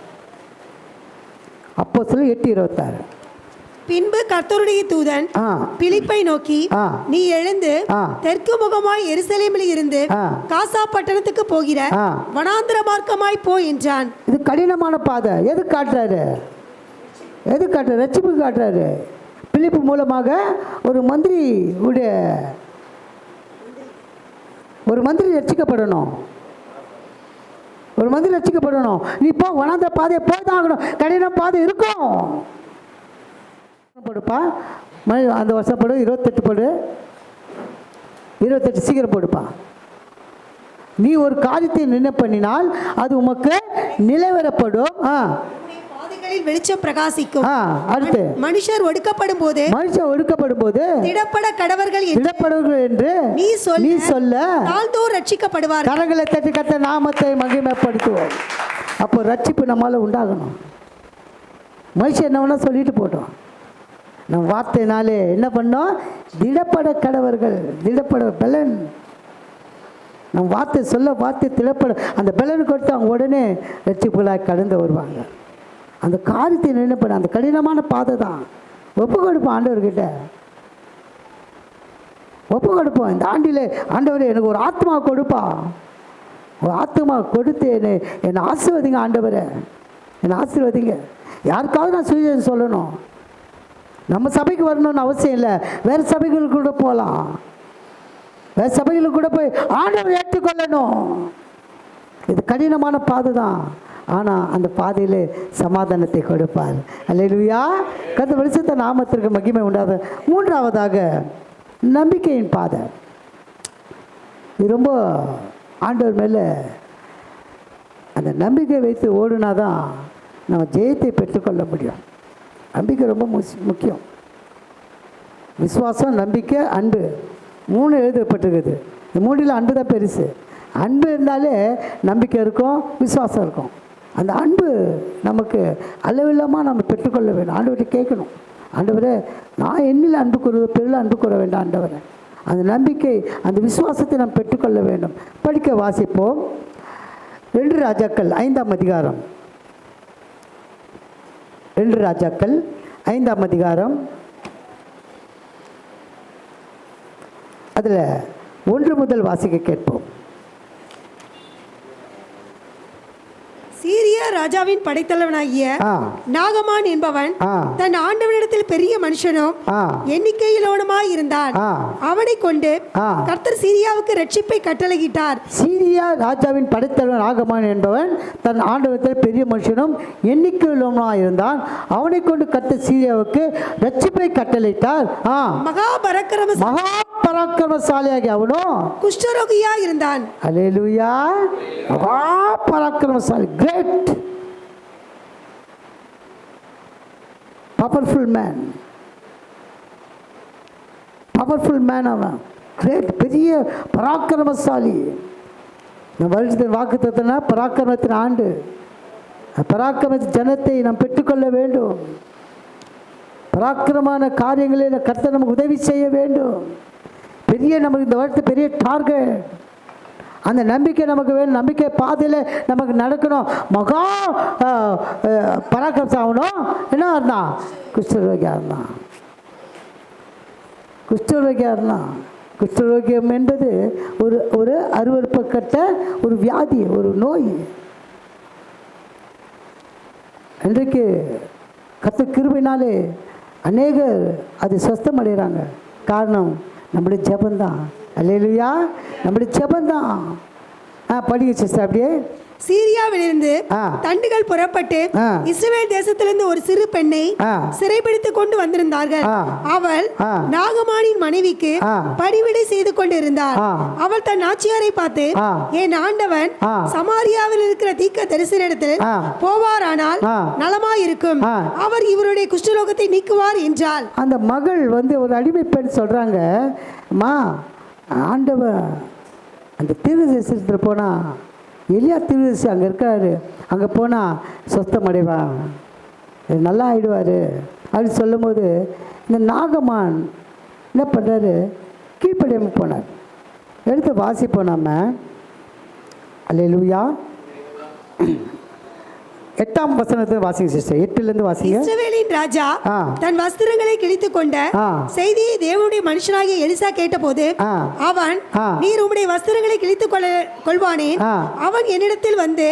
அப்போஸ்தலர் 8:26. பின்பு கர்த்தருடைய தூதன் பிலிப்பை நோக்கி, நீ எழுந்து தெற்கு முகமாய் எருசலேமில் இருந்து காசா பட்டணத்துக்கு போகிற வனாந்திர மார்க்கமாய் போ என்றான். இது கடினமான பாதை. எது காட்டுறாரு? ரட்சிப்பு காட்டுறாரு. பிலிப்பு மூலமாக ஒரு மந்திரி ரட்சிக்கப்படணும். நீ போ, வனாந்திர பாதையை போய்தான் ஆகணும். கடின பாதை இருக்கும். போடுப்பா, அந்த வருஷம் போடு, 28 போடு, 28 சீக்கிரம் போடுப்பா. நீ ஒரு காரியத்தை நிர்ணயம் பண்ணினால் அது உமக்கு நிலைவரப்படும். வெளிச்சம் பிரகாசிக்கும். அடுத்து, மனுஷர் ஒடுக்கப்படும் போது திடப்பட கடவர்கள் என்று நீ சொல்ல தாழ்ந்தோர் ரட்சிக்கப்படுவார்கள். கரங்களை தட்டி கர்த்தர் நாமத்தை மகிமைப்படுத்துவோம். அப்போ ரட்சிப்பு நம்மால உண்டாகணும். மனுஷன் என்ன வேணா சொல்லிட்டு போட்டோம். நம்ம வார்த்தைனாலே என்ன பண்ணோம்? திடப்பட கடவர்கள், திடப்பட பலன். நம்ம வார்த்தை சொல்ல திடப்பட அந்த பலன் கொடுத்து அவங்க உடனே ரட்சிப்புகளாக கடந்து வருவாங்க. அந்த காரியத்தை என்ன பண்ண, அந்த கடினமான பாதை தான். ஒப்பு கொடுப்போம் ஆண்டவர்கிட்ட, ஒப்பு கொடுப்போம். இந்த ஆண்டிலே ஆண்டவரே எனக்கு ஒரு ஆத்மா கொடுப்பா, உங்கள் ஆத்துமா கொடுத்து என்னை ஆசீர்வதிங்க ஆண்டவரே, என்னை ஆசீர்வதிங்க. யாருக்காவது நான் சுவிசேஷம் சொல்லணும். நம்ம சபைக்கு வரணும்னு அவசியம் இல்லை, வேறு சபைகளுக்கு கூட போகலாம். வேறு சபைகளுக்கு கூட போய் ஆண்டவர் ஏற்றுக்கொள்ளணும். இது கடினமான பாதை தான், ஆனால் அந்த பாதையில் சமாதானத்தை கொடுப்பார். அல்லேலூயா. கர்த்தர் பரிசுத்த நாமத்திற்கு மகிமை உண்டாத. மூன்றாவதாக நம்பிக்கையின் பாதை. இது ரொம்ப ஆண்டவர் மேலே அந்த நம்பிக்கை வைத்து ஓடுனா தான் நம்ம ஜெயத்தை பெற்றுக்கொள்ள முடியும். நம்பிக்கை ரொம்ப முக்கியம். விசுவாசம், நம்பிக்கை, அன்பு, 3 எழுதப்பட்டிருக்குது. இந்த 3ல் அன்பு தான் பெருசு. அன்பு இருந்தாலே நம்பிக்கை இருக்கும், விசுவாசம் இருக்கும். அந்த அன்பு நமக்கு அளவில்லாமல் நம்ம பெற்றுக்கொள்ள வேண்டும். ஆண்டவர்கிட்ட கேட்கணும், ஆண்டவரே நான் என்னில் அன்பு கூறுவது பெரில் அன்பு கூற வேண்டாம் ஆண்டவரே. அந்த நம்பிக்கை, அந்த விசுவாசத்தை நாம் பெற்றுக்கொள்ள வேண்டும். படிக்க வாசிப்போம். 2 ராஜாக்கள் 5ஆம் அதிகாரம். 2 ராஜாக்கள் 5ஆம் அதிகாரம். அதில் 1 முதல் வாசிக்க கேட்போம். சீரியா ராஜாவின் படைத்தலைவனாகிய நாகமான் என்பவன் தன் ஆண்டவனிடத்தில் பெரிய மனுஷனும் எண்ணிக்கையிலோனுமாய் இருந்தான். அவனை கொண்டு கர்த்தர் சீரியாவுக்கு ரட்சிப்பை கட்டளையிட்டார். சீரியா ராஜாவின் படைத்தலைவன் நாகமான் என்பவன் தன் ஆண்டவனிடத்தில் பெரிய மனுஷனும் எண்ணிக்கையிலோனுமாய் இருந்தான். அவனை கொண்டு கர்த்தர் சீரியாவுக்கு ரட்சிப்பை கட்டளையிட்டார். மகாபராக்கிரமசாலியாகி அவனும் குஷ்டரோகியா இருந்தான். அல்லேலூயா. மகாபராக்கிரமசாலி, great, powerful man, அவன் கிரேட், பெரிய பராக்கிரமசாலி. இந்த வருஷத்தின் வாக்குத்தத்தனா பராக்கிரமத்தின் ஆண்டு. பராக்கிரமத்தின் ஜனத்தை நாம் பெற்றுக்கொள்ள வேண்டும். பராக்கிரமான காரியங்களில் கர்த்தர் நமக்கு உதவி செய்ய வேண்டும். பெரிய நமக்கு இந்த வருஷத்து பெரிய டார்கெட். அந்த நம்பிக்கை நமக்கு வேணும். நம்பிக்கை பாதையில் நமக்கு நடக்கணும். மகா பராக்கிரமம் ஆகணும். என்ன இருந்தான்? குஷ்டரோகியாக இருந்தான். குஷ்டரோகியம் என்பது ஒரு அருவருப்பக்கட்ட ஒரு வியாதி, ஒரு நோய். இன்றைக்கு கர்த்தர் கிருபையினாலே அநேகர் அது சுஸ்தம் அடைகிறாங்க. காரணம் நம்முடைய ஜெபந்தான். அல்லேலூயா. நம்முடைய ஜெபந்தான். படிக்க சிஸ்டர். அப்படியே சீரியாவிலிருந்து தண்டுகள் புறப்பட்டு இஸ்ரவேல் தேசத்திலிருந்து ஒரு சிறு பெண்ணை சிறைபிடித்துக் கொண்டு வந்திருந்தார்கள். அவள் நாகமானின் மனைவிக்கு பணிவிடை செய்து கொண்டிருந்தாள். அவள் தன் ஆட்சியாரை பார்த்து, என் ஆண்டவன் சமாரியாவில் இருக்கிற தீர்க்க தரிசனத்தில் போவாரானால் நலமாயிருக்கும், அவர் இவருடைய குஷ்டரோகத்தை நீக்குவார் என்றாள். அந்த மகள் ஒரு அடிமை பெண் சொல்றாங்க, அம்மா ஆண்டவன் அந்த தீர்க்கதரிசனத்தில் போனால், எலியா தீர்க்கதரிசி அங்கே இருக்காரு, அங்கே போனால் சொஸ்தம் அடைவான், நல்லா ஆயிடுவார் அப்படின்னு சொல்லும்போது இந்த நாகமான் என்ன பண்ணுறாரு? கீழ்ப்படியாமல் போனார். எடுத்து வாசிப்போம் நம்ம. அல்லேலூயா. 8ஆம் வசனத்தை வாசிங்க சிஸ்டர். 8லிருந்து வாசிங்க. இஸ்ரவேலின் ராஜா தன் வஸ்திரங்களை கிழித்துக் கொண்ட செய்தியை தேவனுடைய மனுஷனாகிய எலிசா கேட்டபோது அவன், நீர் உம்முடைய வஸ்திரங்களை கிழித்துக் கொள்வானேன்? அவன் என்னிடத்தில் வந்து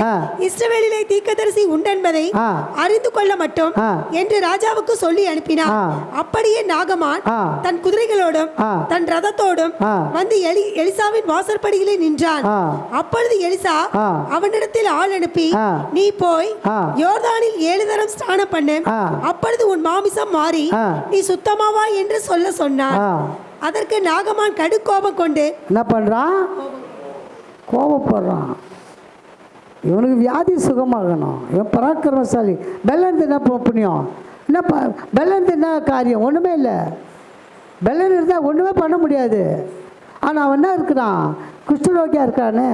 இஸ்ரவேலிலே தீர்க்கதரிசி உண்டென்பதை அறிந்து கொள்ள மட்டும் என்று ராஜாவுக்கு சொல்லி அனுப்பினான். அப்படியே நாகமான் தன் குதிரைகளோடும் தன் ரதத்தோடும் வந்து எலிசாவின் வாசற்படியிலே நின்றான். அப்பொழுது எலிசா அவனிடத்தில் ஆள் அனுப்பி, நீ போய் யோர்தானில் 7 தரம் ஸ்நானம் பண்ணு, அப்பொழுது உன் மாமிசம் மாறி நீ சுத்தமாவா என்று சொல்ல சொன்னான். அதற்கு நாகமான் கடு கோபம் கொண்டு என்ன பண்றான்? கோபப்படுறான். இவனுக்கு வியாதி சுகமாகணும், இவன் பராக்கிரமசாலி. பெல்லன் என்ன புண்ணியம்? என்ன பெல்லன் என்ன காரியம்? ஒன்றுமே இல்லை. பெல்லன் இருந்தால் ஒன்றுமே பண்ண முடியாது. ஆனால் அவன் என்ன இருக்கிறான்? குஷ்டரோகியா இருக்கானே.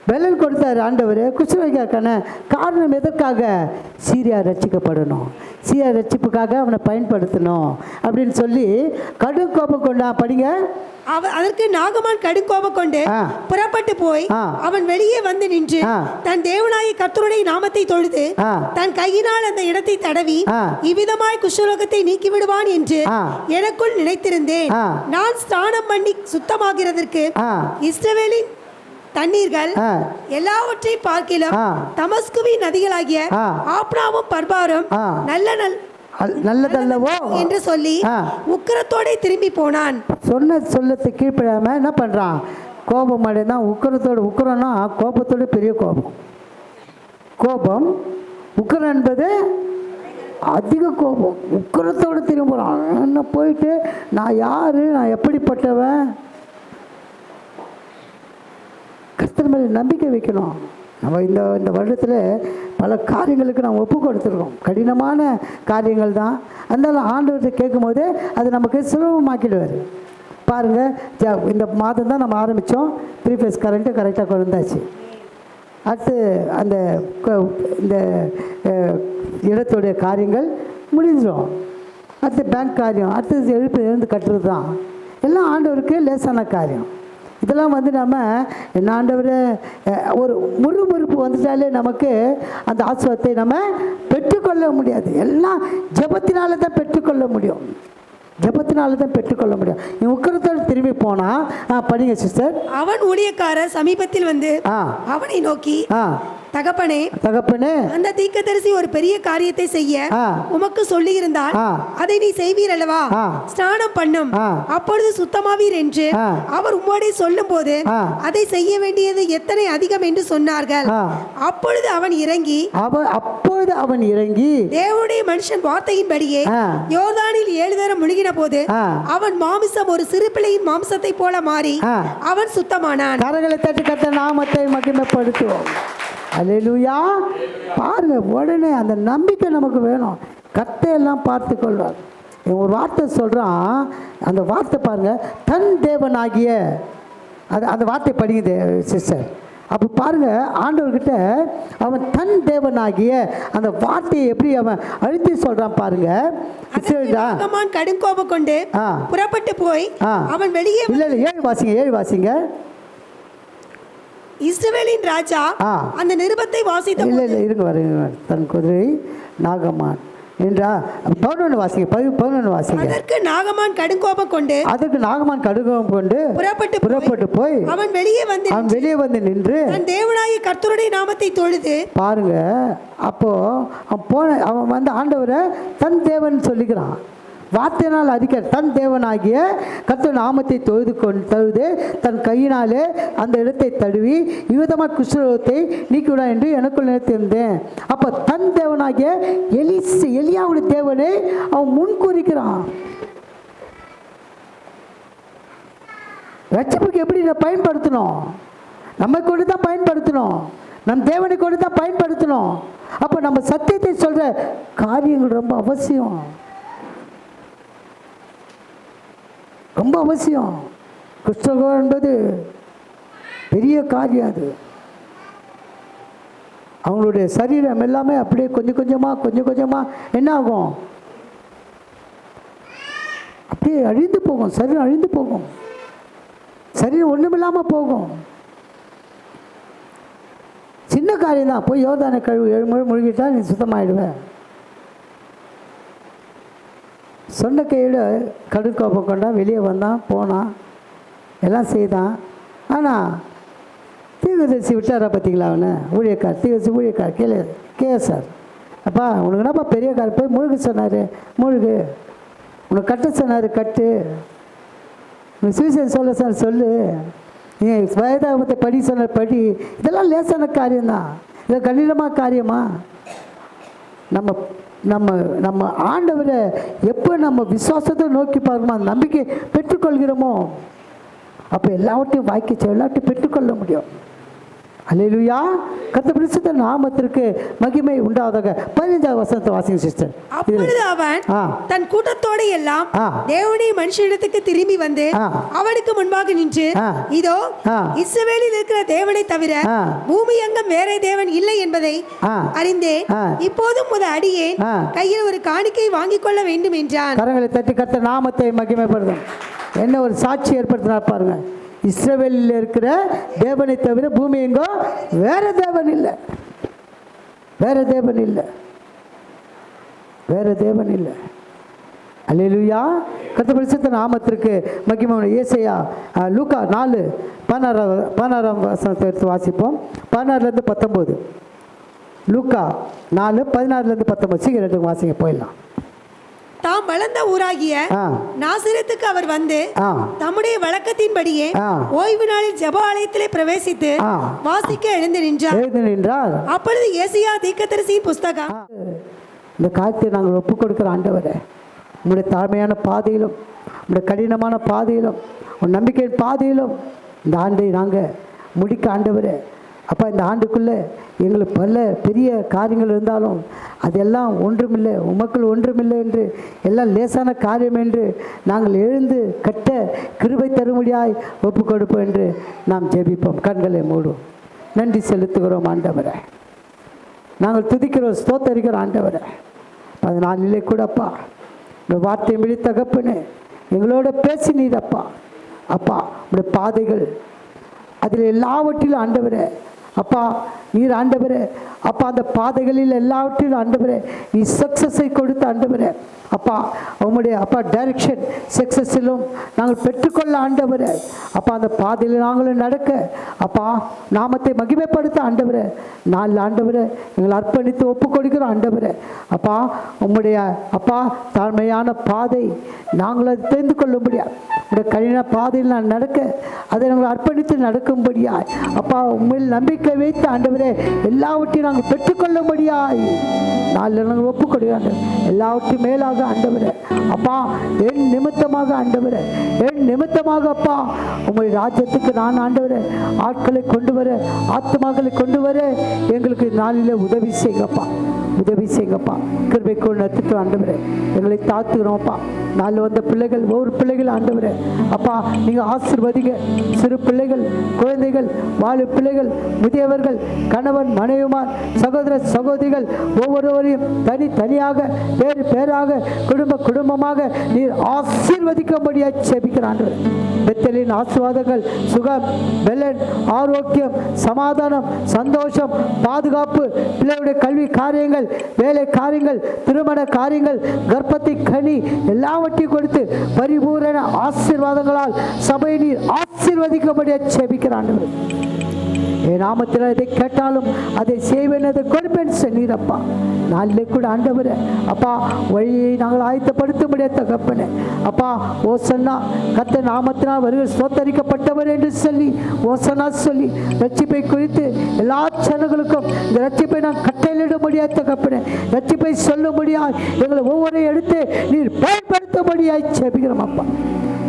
பலன் கொடுத்தார் ஆண்டவர் குஷ்டரோகிக்கான காரணம் எதற்காக? சீரியா ரட்சிக்கப்படணும், சீரியா ரட்சிப்புக்காக அவனை பயன்படுத்தணும் அப்படின்னு சொல்லி கடும் கோபம் கொண்டா. படிங்க. அதற்கு நாகமான் கடும் கோபம் கொண்டு புறப்பட்டு போய் அவன் வெளியே வந்து நின்று தன் தேவனாகிய கர்த்தருடைய நாமத்தை தொழுது தன் கையினால் அந்த இடத்தை தடவி இவ்விதமாய் குஷ்டரோகத்தை நீக்கி விடுவான் என்று எனக்குள் நினைத்திருந்தேன். நான் ஸ்நானம் பண்ணி சுத்தமாகிறதற்கு இஸ்ரவேலின் தண்ணீர்கள் எல்லாவற்றையும் பார்க்கிலும் தமஸ்குவின் நதிகளாகிய ஆப்னாவும் பர்பாரும் நல்லதல்லவோ என்று சொல்லி உக்கிரத்தோட திரும்பி போனான். சொன்ன சொல்லத்தை கீழ்ப்படாம என்ன பண்றான்? கோபம் அடைந்தான். உக்கிரம்னா கோபத்தோட பெரிய கோபம். உக்கிரம் என்பது அதிக கோபம். உக்கிரத்தோடு திரும்புகிறான். என்ன போயிட்டு நான் யாரு, நான் எப்படிப்பட்டவன்? கர்த்தர் மேலே நம்பிக்கை வைக்கணும். நம்ம இந்த வருடத்தில் பல காரியங்களுக்கு நாம் ஒப்பு கொடுத்துருக்கோம். கடினமான காரியங்கள் தான். அதனால் ஆண்டவர்கிட்ட கேட்கும் போது அது நமக்கு சுலபமாக்கிடுவார். பாருங்கள், இந்த மாதம் தான் நம்ம ஆரம்பித்தோம். 3 ஃபேஸ் கரண்ட்டு கரெக்டாக கொண்டு வந்தாச்சு. அடுத்து அந்த இந்த இடத்துடைய காரியங்கள் முடிஞ்சிடும். அடுத்து பேங்க் காரியம், அடுத்தது எழுந்து கட்டுறது தான். எல்லாம் ஆண்டவருக்கு லேசான காரியம். இதெல்லாம் நம்ம என்ன ஆண்டவர் ஒரு முறுமுறுப்பு வந்துட்டாலே நமக்கு அந்த ஆசீர்வாதத்தை நம்ம பெற்றுக்கொள்ள முடியாது. எல்லாம் ஜெபத்தினால தான் பெற்றுக்கொள்ள முடியும். உக்கிரத்தோடு திரும்பி போனா. படிங்க சிஸ்டர். அவன் ஊழியக்காரர் சமீபத்தில் வந்து அவனை நோக்கி, தகப்பனே, அந்த தீர்க்கதரிசி ஒரு பெரிய காரியத்தை செய்ய உமக்கு சொல்லி இருந்தால் அதை நீ செய்வீர் அல்லவா? ஸ்நானம் பண்ணும், அப்பொழுது சுத்தமாவீர் என்று அவர் உம்மோடே சொல்லும் போது அதை செய்ய வேண்டியது எத்தனை அதிகம் என்று சொன்னார்கள். அப்பொழுது அவன் இறங்கி தேவனுடைய மனுஷன் வார்த்தையின்படியே யோர்தானில் 7 தரம் முழுகின போது அவன் மாமிசம் ஒரு சிறு பிள்ளையின் மாம்சத்தை போல மாறி அவன் சுத்தமானான். கரங்களை தட்டி கர்த்தர் நாமத்தை மகிமைப்படுத்துவோம். அல்லேலூயா. பாருங்க, உடனே அந்த நம்பிக்கை நமக்கு வேணும். கர்த்தரெல்லாம் பார்த்து கொள்வார். ஒரு வார்த்தை சொல்கிறான். அந்த வார்த்தை பாருங்க, தன் தேவனாகிய அந்த வார்த்தை படிக்குது சிஸ்டர். அப்போ பாருங்க, ஆண்டவர்கிட்ட அவன் தன் தேவனாகிய அந்த வார்த்தையை எப்படி அவன் அழுத்தி சொல்றான் பாருங்க. கடும் கோபம் கொண்டு புறப்பட்டு போய் அவன் வெளியே. இல்ல 7 வாசிங்க. இஸ்ரவேலின் ராஜா அந்த நிருபத்தை வாசித்த. இல்ல இருங்க வரீங்க. தன் குதிரை நாகமான் என்றா 11 வாசிங்க. அதற்கு நாகமான் கடுங்கோபம் கொண்டு புறப்பட்டு போய் அவன் வெளியே வந்து நின்று தன் தேவனாகிய கர்த்தருடைய நாமத்தை தொழுது. பாருங்க, அப்போ அவன் வந்து ஆண்டவரை தன் தேவன் சொல்லிக்கிறான். வார்த்தையினால் அறிக்கை தன் தேவனாகிய கர்த்தர் நாமத்தை தொழுது தன் கையினாலே அந்த இடத்தை தழுவி இவ்விதமாக குஷ்டரோகத்தை நீக்கிவிடா என்று எனக்குள் நினைத்திருந்தேன். அப்போ தன் தேவனாகிய எலியாவுடைய தேவனை அவன் முன்கூறிக்கிறான். ரட்சிப்புக்கு எப்படி பயன்படுத்தணும்? நம்ம கொண்டு தான் பயன்படுத்தணும். நம் தேவனை கொண்டு தான் பயன்படுத்தணும். அப்போ நம்ம சத்தியத்தை சொல்கிற காரியங்கள் ரொம்ப அவசியம். குஷ்டரோகம் என்பது பெரிய காரியம். அது அவங்களுடைய சரீரம் எல்லாமே அப்படியே கொஞ்சம் கொஞ்சமாக என்ன ஆகும்? அப்படியே அழிந்து போகும். சரீரம் அழிந்து போகும். சரீரம் ஒன்றுமில்லாமல் போகும். சின்ன காரியம் தான். போய் யோர்தானை கழுவு 7 முறை முழுகிட்டா நீ சுத்தமாயிடுவேன். சொன்ன கையில் கடும் கோபம் கொண்டான். வெளியே வந்தான், போனான், எல்லாம் செய்தான். ஆனால் தீர்க்கதரிசி விட்டாரா பார்த்தீங்களா? அவனை ஊழியக்கார் கீழே சார், அப்பா உனக்கு என்னப்பா பெரிய கார் போய் முழுகு சொன்னார், முழுகு. உனக்கு கட்ட சொன்னார், கட்டு. உனக்கு சுவிசேஷம் சொல்ல சார் சொல்லு. நீ வயதாபத்தை படி சொன்னார், படி. இதெல்லாம் லேசான காரியம்தான். இது கடினமான காரியமா? நம்ம ஆண்டவரை எப்போ நம்ம விசுவாசத்தை நோக்கி பார்க்கணுமோ, அந்த நம்பிக்கை பெற்றுக்கொள்கிறோமோ, அப்போ எல்லாவற்றையும் எல்லாவற்றையும் பெற்றுக்கொள்ள முடியும். அல்லேலூயா. கர்த்தர் பரிசுத்த நாமத்திற்கு மகிமை உண்டாவதாக. 15வது வசனத்தை வாசிங்க சிஸ்டர். அப்பொழுது அவன் தன் கூட்டத்தோடு எல்லாம் தேவனுடைய மனுஷனிடத்துக்கு திரும்பி வந்து அவனுக்கு முன்பாக நின்று, இதோ இஸ்ரவேலில் இருக்கிற தேவனை தவிர பூமி எங்கும் வேற தேவன் இல்லை என்பதை அறிந்தேன். இப்போதும் முத அடியேன் கையில் ஒரு காணிக்கை வாங்கிக் கொள்ள வேண்டும் என்றான். கரங்களை தட்டி கர்த்தர் நாமத்தை மகிமைப்படுத்தும். என்ன ஒரு சாட்சி ஏற்படுத்தினார் பாருங்க. இஸ்ரவேலில் இருக்கிற தேவனை தவிர பூமி எங்கோ வேற தேவன் இல்லை, வேற தேவன் இல்லை, வேற தேவன் இல்லை. அல்லேலூயா. கர்த்தர் பரிசுத்த நாமத்திற்கு மகிமை. ஏசாயா லூக்கா 4:16 வசனத்தை எடுத்து வாசிப்போம். 16லேருந்து 19. லூக்கா 4:16லேருந்து 19. சீக்கிரம் வாசிங்க, போயிடலாம். தாம் வளர்ந்த ஊராகிய நாசரேத்துக்கு அவர் வந்து தம்முடைய வழக்கத்தின்படியே ஓய்வு நாளில் ஜெப ஆலயத்திலே பிரவேசித்து வாசிக்க எழுந்து நின்றார். அப்பொழுது ஏசாயா தீர்க்கதரிசியின் புஸ்தகம், இந்த காரியத்தை நாங்கள் ஒப்புக் கொடுக்கிற ஆண்டவரே, உங்களுடைய தாழ்மையான பாதையிலும் உங்களுடைய கடினமான பாதையிலும் உன் நம்பிக்கையின் பாதையிலும் இந்த ஆண்டை நாங்கள் முடிக்க ஆண்டவரே. அப்பா, இந்த ஆண்டுக்குள்ளே எங்களுக்கு பல பெரிய காரியங்கள் இருந்தாலும் அதெல்லாம் ஒன்றுமில்லை, உமக்குள் ஒன்றுமில்லை என்று, எல்லாம் லேசான காரியம் என்று நாங்கள் எழுந்து கட்ட கிருபை தரும்படியாய் ஒப்பு கொடுப்போம் என்று நாம் ஜெபிப்போம். கண்களை மூடும். நன்றி செலுத்துகிறோம் ஆண்டவரை. நாங்கள் துதிக்கிறோம், ஸ்தோத்தரிக்கிறோம் ஆண்டவரை. 14 கூடப்பா இந்த வார்த்தை மிடி தகப்பனே எங்களோட பேசினீரப்பா. அப்பா, உடைய பாதைகள் அதில் எல்லாவற்றிலும் ஆண்டவரே, அப்பா நீர் ஆண்டவரே, அப்பா அந்த பாதைகளில் எல்லாவற்றிலும் ஆண்டவரே நீ சக்ஸஸை கொடுத்த ஆண்டவரே. அப்பா உம்முடைய அப்பா டைரக்ஷன் சக்ஸஸிலும் நாங்கள் பெற்றுக்கொள்ள ஆண்டவரே. அப்பா அந்த பாதையில் நாங்களும் நடக்க அப்பா நாமத்தை மகிமைப்படுத்த ஆண்டவரே. நாலு ஆண்டவரே எங்களை அர்ப்பணித்து ஒப்பு கொடுக்கிறோம் ஆண்டவரே. அப்பா உம்முடைய அப்பா தாழ்மையான பாதை நாங்கள் அதை தெரிந்து கொள்ள முடியாது. உடைய கடின பாதையில் நான் நடக்க அதை நாங்கள் அர்ப்பணித்து நடக்கும்படியாய் அப்பா உண்மையில் நம்பிக்கை வைத்து ஆண்டவரே எல்லாவற்றையும் நாங்கள் பெற்றுக்கொள்ளும்படியாய் நாளில் நாங்கள் ஒப்பு கொடுக்கிறோம். எல்லாவற்றையும் மேலாக ஆண்டவரே அப்பா என் நிமித்தமாக ஆண்டவரே, என் நிமித்தமாக அப்பா உங்களுடைய ராஜ்யத்துக்கு நான் ஆண்டவரே ஆட்களை கொண்டு வர, ஆத்மாக்களை கொண்டு வர எங்களுக்கு நாளில் உதவி செய்யுங்கப்பா, உதவி செய்யுங்கப்பா. கிருபை கொண்டு நத்துட்டு ஆண்டவரே எங்களை தாத்துக்கிறோம்ப்பா. நாளில் வந்த பிள்ளைகள் ஒவ்வொரு பிள்ளைகள் ஆண்டவரே அப்பா நீங்கள் ஆசீர்வதிங்க. சிறு பிள்ளைகள், குழந்தைகள், வாழு பிள்ளைகள், முதியவர்கள், கணவன் மனைவிமார், சகோதர சகோதரிகள் ஒவ்வொருவரையும் தனித்தனியாக பேர் பேராக குடும்ப குடும்பமாக நீர் ஆசீர்வதிக்கும்படியாக ஜெபிக்கிறான். பெத்தலின் ஆசீர்வாதங்கள் சுகம், பெலன், ஆரோக்கியம், சமாதானம், சந்தோஷம், பாதுகாப்பு, பிள்ளைகளுடைய கல்வி காரியங்கள், வேலை காரியங்கள், திருமண காரியங்கள், கர்ப்பத்தை கனி எல்லாவற்றையும் கொடுத்து பரிபூரண ஆசீர்வாதங்களால் சபை நீர் ஆசீர்வதிக்கும்படியாக ஜெபிக்கிறான். என் நாமத்தில் எதை கேட்டாலும் அதை செய்வேன், அதை கொடுப்பேன் சொன்னீரப்பா. நாளிலே கூட ஆண்டவரே அப்பா வழியை நாங்கள் ஆயத்தப்படுத்த முடியாத தகப்பனே அப்பா ஓசன்னா கர்த்தர் நாமத்தினால் வருகிற ஸ்தோத்தரிக்கப்பட்டவர் என்று சொல்லி ஓசனா சொல்லி ரட்சிப்பை குறித்து எல்லா ஜனங்களுக்கும் இந்த ரட்சிப்பை நான் கட்டளையிட முடியாத தகப்பனே, ரட்சிப்பை சொல்ல முடியாது எங்களை ஒவ்வொரு எடுத்து நீர் பயன்படுத்தபடியாய் ஜெபிக்கிறோம் அப்பா.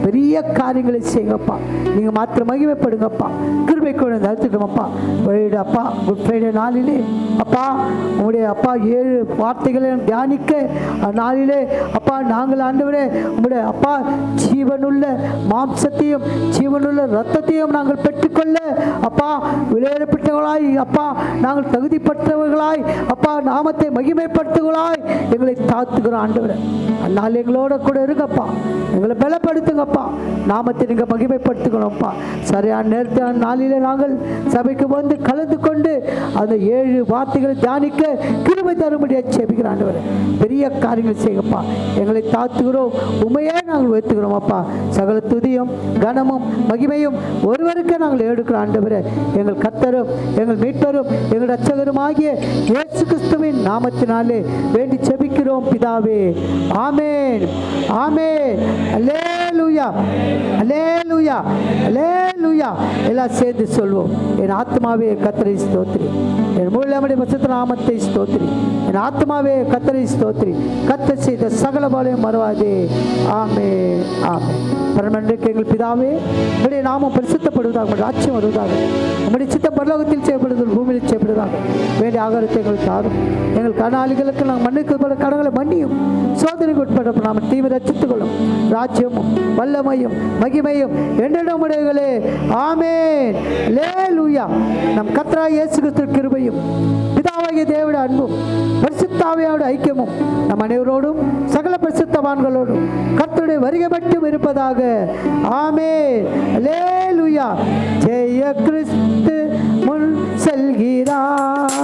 பெரிய காரியங்களை செய்யுங்கப்பா, நீங்கள் மாத்திரம் மகிமைப்படுங்கப்பா. கிருபை கொண்டு நடத்துட்டோம்ப்பா. வழியிட அப்பா குட் ஃப்ரைடே நாளிலே அப்பா உங்களுடைய அப்பா 7 வார்த்தைகளை தியானிக்க நாளிலே அப்பா நாங்கள் ஆண்டவரே உங்களுடைய அப்பா ஜீவனுள்ள மாம்சத்தையும் ஜீவனுள்ள இரத்தத்தையும் நாங்கள் பெற்றுக்கொள்ள அப்பா விளையாடப்பட்டவர்களாய் அப்பா நாங்கள் தகுதிப்பட்டவர்களாய் அப்பா நாமத்தை மகிமைப்படுத்துவர்களாய் எங்களை தாத்துக்கிறோம் ஆண்டவரே. அந்நாள் எங்களோட கூட இருங்கப்பா, எங்களை பலப்படுத்துங்கப்பா, நாமத்தை நீங்கள் மகிமைப்படுத்துக்கணும்ப்பா. சரியான நேரத்தில் நாளிலே நாங்கள் சபைக்கு வந்து கலந்து கொண்டு அந்த 7 வார்த்தைகளை தியானிக்க கிருபை தரும்படியாக ஜெபிக்கிறோம் ஆண்டவரே. பெரிய காரியங்கள் செய்யுங்கப்பா, எங்களை தாத்துகிறோம், உண்மையே நாங்கள் வைத்துக்கிறோம் அப்பா. சகல துதியும் கனமும் மகிமையும் ஒருவருக்கே நாங்கள் எடுக்கிறோம் ஆண்டவரே. எங்கள் கர்த்தரும் எங்கள் மீட்பரும் எங்கள் இரட்சகருமாகிய இயேசு கிறிஸ்துவின் நாமத்தினாலே வேண்டி ஜெபிக்கிறோம் பிதாவே. ஆமென், ஆமென். அல்லேலூயா, அல்லேலூயா, அல்லேலூயா. அல்லேலூயா. எல்லாம் சேர்ந்து சொல்வோம். என் ஆத்மாவே கர்த்தரை ஸ்தோத்திரி, என் முழுமையுடைய பரிசுத்த நாமத்தை ஸ்தோத்திரி. என் ஆத்மாவே கர்த்தரை ஸ்தோத்திரி, கர்த்தர் செய்த சகல பாளையம் மறவாதே. ஆமென், ஆமென். பரமண்டலுக்கு எங்கள் பிதாவே, உம்முடைய நாமம் பரிசுத்தப்படுவதாக, உம்முடைய ராஜ்யம் வருவதாக, உம்முடைய சித்தம் பரலோகத்தில் செய்யப்படுவது பூமியில் செய்யப்படுவதாக. வேண்டிய ஆகாரத்தை எங்களுக்கு தாரும். எங்கள் கடனாளிகளுக்கு நாங்கள் மன்னிக்கப்பட்ட கடன்களை மன்னியும். சோதனைக்கு உட்பட நாம் தீவிர ரட்சித்துக் கொள்ளும். ராஜ்யமும் வல்லமையும் மகிமையும் என்னிடம் உடையவர்களே. ஆமென், அல்லேலூயா. நம் கர்த்தராகிய இயேசு கிறிஸ்துவின் கிருபையும் பிதாவாகிய தேவனுடைய அன்பும் பரிசுத்த ஆவியானவருடைய ஐக்கியமும் நம் அனைவரோடும் சகல பரிசுத்தவான்களோடும் கர்த்தருடைய வருகை மட்டும் இருப்பதாக. ஆமென், அல்லேலூயா. ஜெய கிறிஸ்து முன் செல்கிறார்.